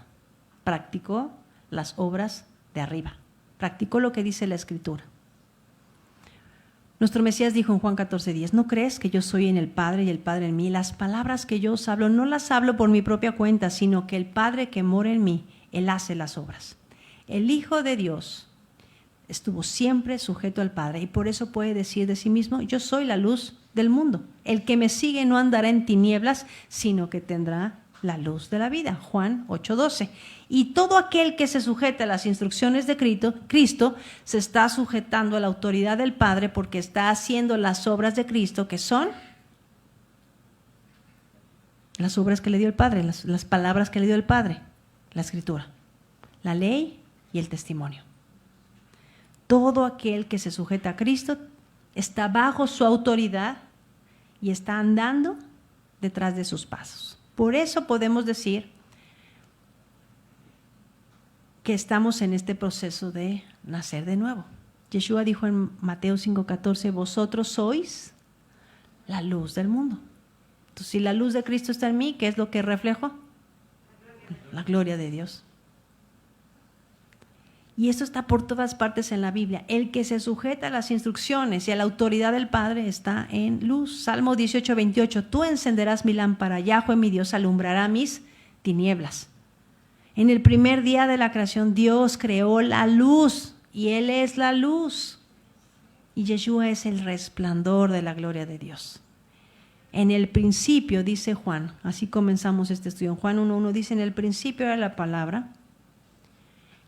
Practicó las obras de arriba. Practicó lo que dice la Escritura. Nuestro Mesías dijo en Juan 14:10, ¿no crees que yo soy en el Padre y el Padre en mí? Las palabras que yo os hablo no las hablo por mi propia cuenta, sino que el Padre que mora en mí, Él hace las obras. El Hijo de Dios estuvo siempre sujeto al Padre y por eso puede decir de sí mismo, yo soy la luz del mundo. El que me sigue no andará en tinieblas, sino que tendrá la luz de la vida. Juan 8:12. Y todo aquel que se sujeta a las instrucciones de Cristo se está sujetando a la autoridad del Padre porque está haciendo las obras de Cristo, que son las obras que le dio el Padre, las palabras que le dio el Padre, la Escritura, la ley y el testimonio. Todo aquel que se sujeta a Cristo está bajo su autoridad y está andando detrás de sus pasos. Por eso podemos decir que estamos en este proceso de nacer de nuevo. Yeshua dijo en Mateo 5:14, vosotros sois la luz del mundo. Entonces, si la luz de Cristo está en mí, ¿qué es lo que reflejo? La gloria de Dios. Y esto está por todas partes en la Biblia. El que se sujeta a las instrucciones y a la autoridad del Padre está en luz. Salmo 18:28, tú encenderás mi lámpara, Yahweh mi Dios alumbrará mis tinieblas. En el primer día de la creación, Dios creó la luz y Él es la luz. Y Yeshua es el resplandor de la gloria de Dios. En el principio, dice Juan, así comenzamos este estudio. En Juan 1:1 dice, en el principio era la palabra,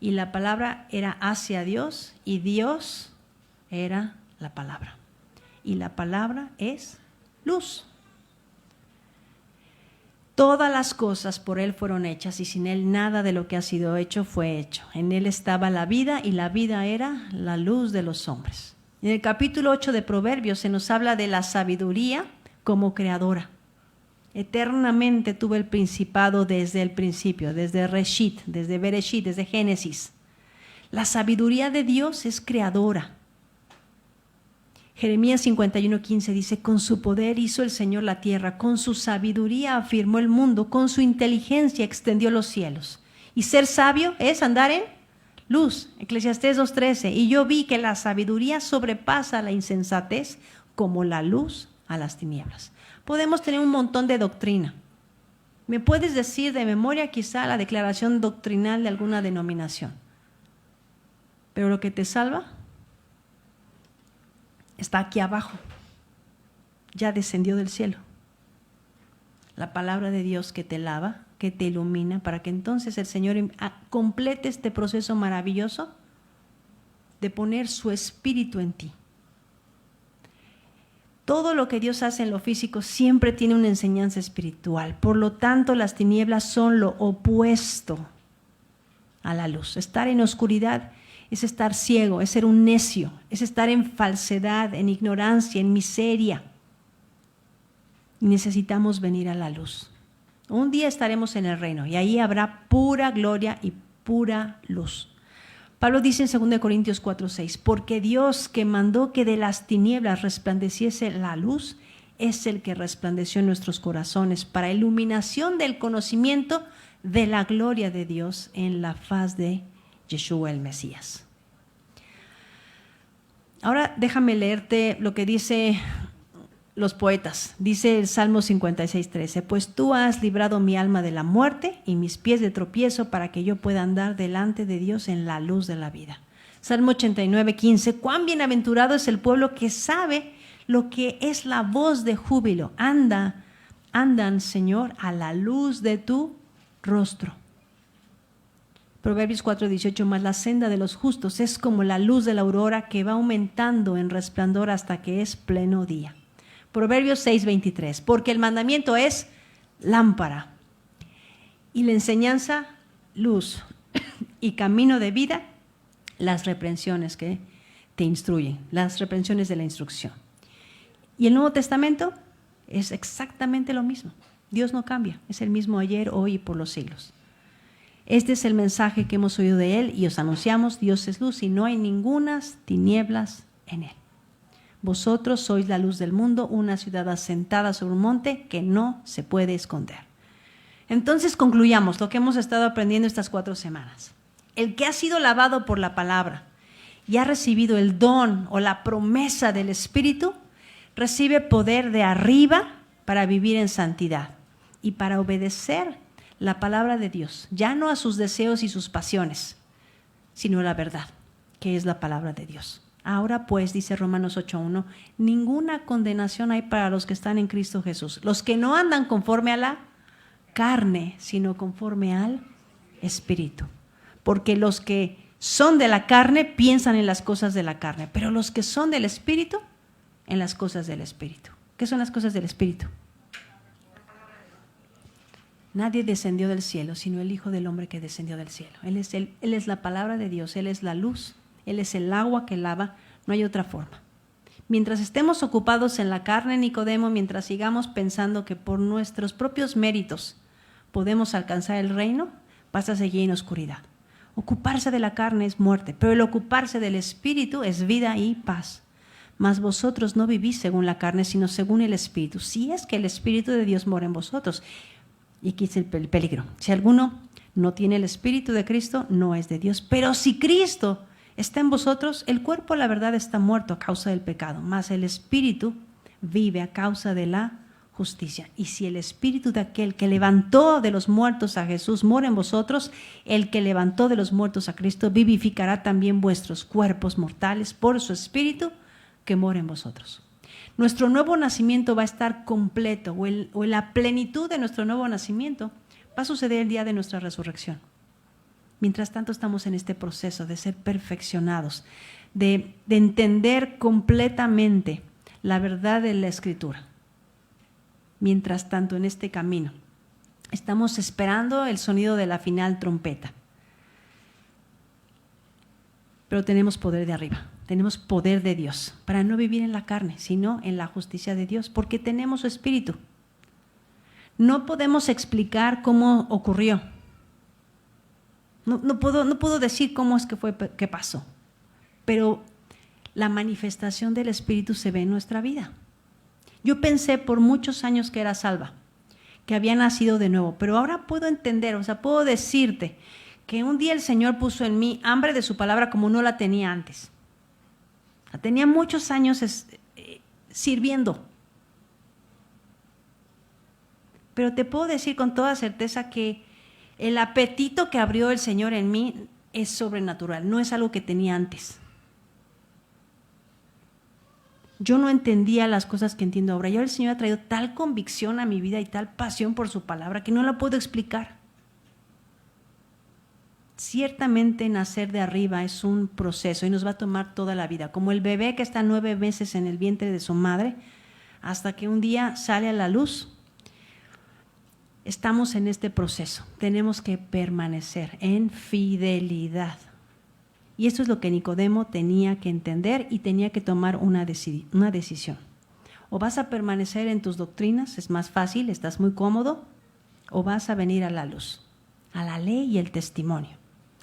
y la palabra era hacia Dios, y Dios era la palabra. Y la palabra es luz. Todas las cosas por Él fueron hechas, y sin Él nada de lo que ha sido hecho fue hecho. En Él estaba la vida, y la vida era la luz de los hombres. En el capítulo 8 de Proverbios se nos habla de la sabiduría como creadora. Eternamente tuvo el principado desde el principio, desde Reshit, desde Bereshit, desde Génesis. La sabiduría de Dios es creadora. Jeremías 51:15 dice, con su poder hizo el Señor la tierra, con su sabiduría afirmó el mundo, con su inteligencia extendió los cielos. Y ser sabio es andar en luz. Eclesiastés 2:13, y yo vi que la sabiduría sobrepasa la insensatez como la luz a las tinieblas. Podemos tener un montón de doctrina. Me puedes decir de memoria quizá la declaración doctrinal de alguna denominación. Pero lo que te salva está aquí abajo. Ya descendió del cielo. La palabra de Dios que te lava, que te ilumina, para que entonces el Señor complete este proceso maravilloso de poner su espíritu en ti. Todo lo que Dios hace en lo físico siempre tiene una enseñanza espiritual. Por lo tanto, las tinieblas son lo opuesto a la luz. Estar en oscuridad es estar ciego, es ser un necio, es estar en falsedad, en ignorancia, en miseria. Y necesitamos venir a la luz. Un día estaremos en el reino y ahí habrá pura gloria y pura luz. Pablo dice en 2 Corintios 4:6, porque Dios que mandó que de las tinieblas resplandeciese la luz, es el que resplandeció en nuestros corazones para iluminación del conocimiento de la gloria de Dios en la faz de Yeshua el Mesías. Ahora déjame leerte lo que dice los poetas. Dice el Salmo 56:13, pues tú has librado mi alma de la muerte y mis pies de tropiezo para que yo pueda andar delante de Dios en la luz de la vida. Salmo 89:15, cuán bienaventurado es el pueblo que sabe lo que es la voz de júbilo. Andan, Señor, a la luz de tu rostro. Proverbios 4:18, más la senda de los justos es como la luz de la aurora que va aumentando en resplandor hasta que es pleno día. Proverbios 6:23, porque el mandamiento es lámpara y la enseñanza luz y camino de vida las reprensiones que te instruyen, las reprensiones de la instrucción. Y el Nuevo Testamento es exactamente lo mismo. Dios no cambia, es el mismo ayer, hoy y por los siglos. Este es el mensaje que hemos oído de Él y os anunciamos, Dios es luz y no hay ningunas tinieblas en Él. Vosotros sois la luz del mundo, una ciudad asentada sobre un monte que no se puede esconder. Entonces concluyamos lo que hemos estado aprendiendo estas 4 semanas. El que ha sido lavado por la palabra y ha recibido el don o la promesa del Espíritu, recibe poder de arriba para vivir en santidad y para obedecer la palabra de Dios, ya no a sus deseos y sus pasiones, sino a la verdad, que es la palabra de Dios. Ahora pues, dice Romanos 8:1, ninguna condenación hay para los que están en Cristo Jesús, los que no andan conforme a la carne, sino conforme al Espíritu. Porque los que son de la carne piensan en las cosas de la carne, pero los que son del Espíritu, en las cosas del Espíritu. ¿Qué son las cosas del Espíritu? Nadie descendió del cielo, sino el Hijo del Hombre que descendió del cielo. Él es la palabra de Dios, Él es la luz, Él es el agua que lava, no hay otra forma. Mientras estemos ocupados en la carne, Nicodemo, mientras sigamos pensando que por nuestros propios méritos podemos alcanzar el reino, vas a seguir en oscuridad. Ocuparse de la carne es muerte, pero el ocuparse del Espíritu es vida y paz. Mas vosotros no vivís según la carne, sino según el Espíritu, si es que el Espíritu de Dios mora en vosotros. Y aquí es el peligro. Si alguno no tiene el Espíritu de Cristo, no es de Dios. Pero si Cristo está en vosotros, el cuerpo, la verdad, está muerto a causa del pecado, mas el Espíritu vive a causa de la justicia. Y si el Espíritu de aquel que levantó de los muertos a Jesús mora en vosotros, el que levantó de los muertos a Cristo vivificará también vuestros cuerpos mortales por su Espíritu que mora en vosotros. Nuestro nuevo nacimiento va a estar completo, o la plenitud de nuestro nuevo nacimiento va a suceder el día de nuestra resurrección. Mientras tanto estamos en este proceso de ser perfeccionados, de entender completamente la verdad de la Escritura. Mientras tanto, en este camino, estamos esperando el sonido de la final trompeta. Pero tenemos poder de arriba. Tenemos poder de Dios para no vivir en la carne, sino en la justicia de Dios, porque tenemos su Espíritu. No podemos explicar cómo ocurrió. No puedo decir cómo es que pasó, pero la manifestación del Espíritu se ve en nuestra vida. Yo pensé por muchos años que era salva, que había nacido de nuevo, pero ahora puedo entender, puedo decirte que un día el Señor puso en mí hambre de su palabra como no la tenía antes. Tenía muchos años sirviendo. Pero te puedo decir con toda certeza que el apetito que abrió el Señor en mí es sobrenatural, no es algo que tenía antes. Yo no entendía las cosas que entiendo ahora. Y ahora el Señor ha traído tal convicción a mi vida y tal pasión por su palabra que no la puedo explicar. Ciertamente nacer de arriba es un proceso y nos va a tomar toda la vida, como el bebé que está 9 meses en el vientre de su madre, hasta que un día sale a la luz. Estamos en este proceso, tenemos que permanecer en fidelidad. Y eso es lo que Nicodemo tenía que entender y tenía que tomar una decisión. O vas a permanecer en tus doctrinas, es más fácil, estás muy cómodo, o vas a venir a la luz, a la ley y el testimonio.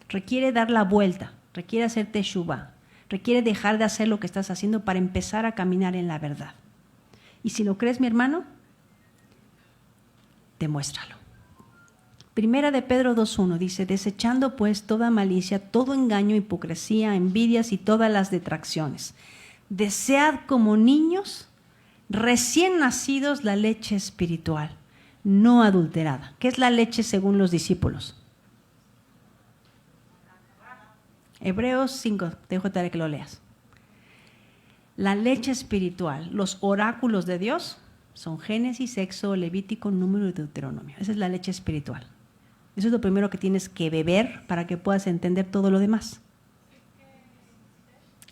Requiere dar la vuelta, requiere hacer teshuvá, requiere dejar de hacer lo que estás haciendo para empezar a caminar en la verdad. Y si lo crees, mi hermano, demuéstralo. Primera de Pedro 2:1 dice, desechando pues toda malicia, todo engaño, hipocresía, envidias y todas las detracciones. Desead como niños recién nacidos la leche espiritual, no adulterada. ¿Qué es la leche según los discípulos? Hebreos 5, te dejo tarea que lo leas. La leche espiritual, los oráculos de Dios son Génesis, Éxodo, Levítico, Número y Deuteronomio. Esa es la leche espiritual. Eso es lo primero que tienes que beber para que puedas entender todo lo demás.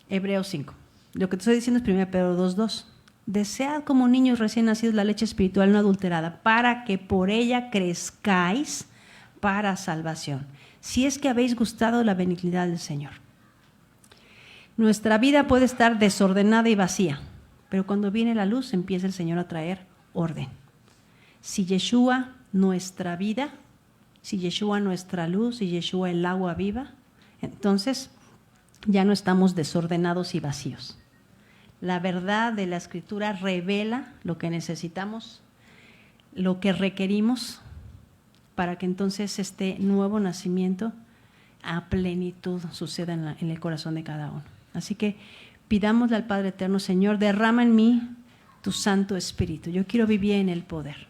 Hebreos 5. Lo que te estoy diciendo es 1 Pedro 2:2. Desead como niños recién nacidos la leche espiritual no adulterada, para que por ella crezcáis para salvación, si es que habéis gustado la benignidad del Señor. Nuestra vida puede estar desordenada y vacía, pero cuando viene la luz empieza el Señor a traer orden. Si Yeshua nuestra vida, si Yeshua nuestra luz, si Yeshua el agua viva, entonces ya no estamos desordenados y vacíos. La verdad de la Escritura revela lo que necesitamos, lo que requerimos para que entonces este nuevo nacimiento a plenitud suceda en el corazón de cada uno. Así que pidámosle al Padre Eterno, Señor, derrama en mí tu Santo Espíritu. Yo quiero vivir en el poder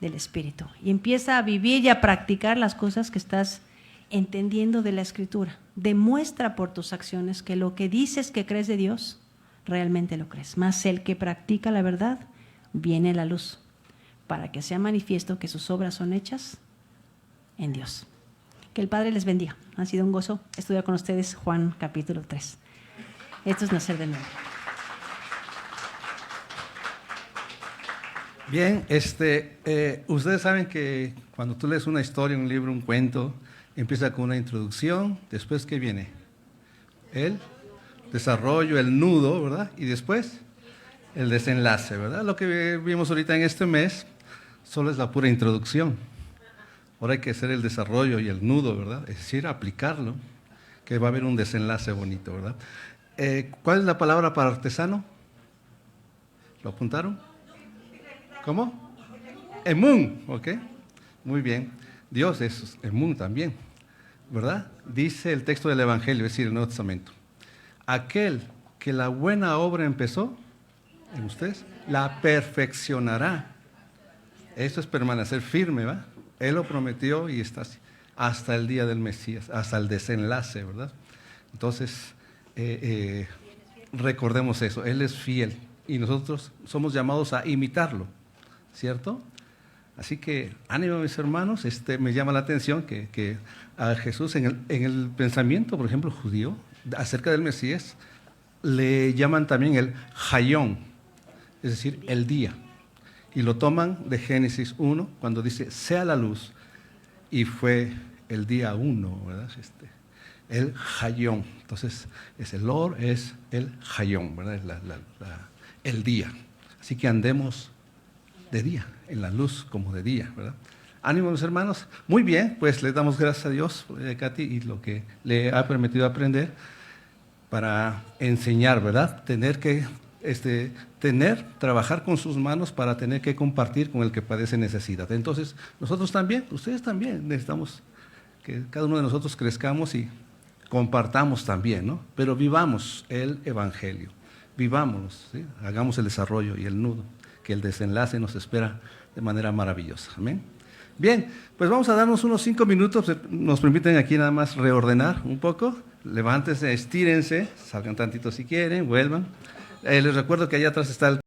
del Espíritu. Y empieza a vivir y a practicar las cosas que estás entendiendo de la Escritura. Demuestra por tus acciones que lo que dices que crees de Dios, realmente lo crees. Mas el que practica la verdad, viene a la luz, para que sea manifiesto que sus obras son hechas en Dios. Que el Padre les bendiga. Ha sido un gozo estudiar con ustedes Juan capítulo 3. Esto es nacer de nuevo. Bien, ustedes saben que cuando tú lees una historia, un libro, un cuento, empieza con una introducción, después ¿qué viene? El desarrollo, el nudo, ¿verdad? Y después el desenlace, ¿verdad? Lo que vimos ahorita en este mes solo es la pura introducción. Ahora hay que hacer el desarrollo y el nudo, ¿verdad? Es decir, aplicarlo, que va a haber un desenlace bonito, ¿verdad? ¿Cuál es la palabra para artesano? ¿Lo apuntaron? ¿Cómo? Emun, ¿ok? Muy bien. Dios es Emun también, ¿verdad? Dice el texto del Evangelio, es decir, el Nuevo Testamento. Aquel que la buena obra empezó en ustedes, la perfeccionará. Esto es permanecer firme, ¿va? Él lo prometió y está así, hasta el día del Mesías, hasta el desenlace, ¿verdad? Entonces, recordemos eso, Él es fiel y nosotros somos llamados a imitarlo, ¿cierto? Así que, ánimo mis hermanos, me llama la atención que a Jesús en el pensamiento, por ejemplo, judío, acerca del Mesías, le llaman también el Hayón, es decir, el día. Y lo toman de Génesis 1, cuando dice, sea la luz, y fue el día 1, ¿verdad? El Hayón. Entonces, el Or es el Hayón, ¿verdad? El día. Así que andemos de día, en la luz como de día, ¿verdad? Ánimo, mis hermanos. Muy bien, pues le damos gracias a Dios, Katy, y lo que le ha permitido aprender para enseñar, ¿verdad? Trabajar con sus manos para tener que compartir con el que padece necesidad. Entonces, nosotros también, ustedes también necesitamos que cada uno de nosotros crezcamos y compartamos también, ¿no? Pero vivamos el Evangelio, vivámonos, ¿sí? Hagamos el desarrollo y el nudo, que el desenlace nos espera de manera maravillosa. Amén. Bien, pues vamos a darnos unos 5 minutos, nos permiten aquí nada más reordenar un poco, levántense, estírense, salgan tantito si quieren, vuelvan. Les recuerdo que allá atrás está el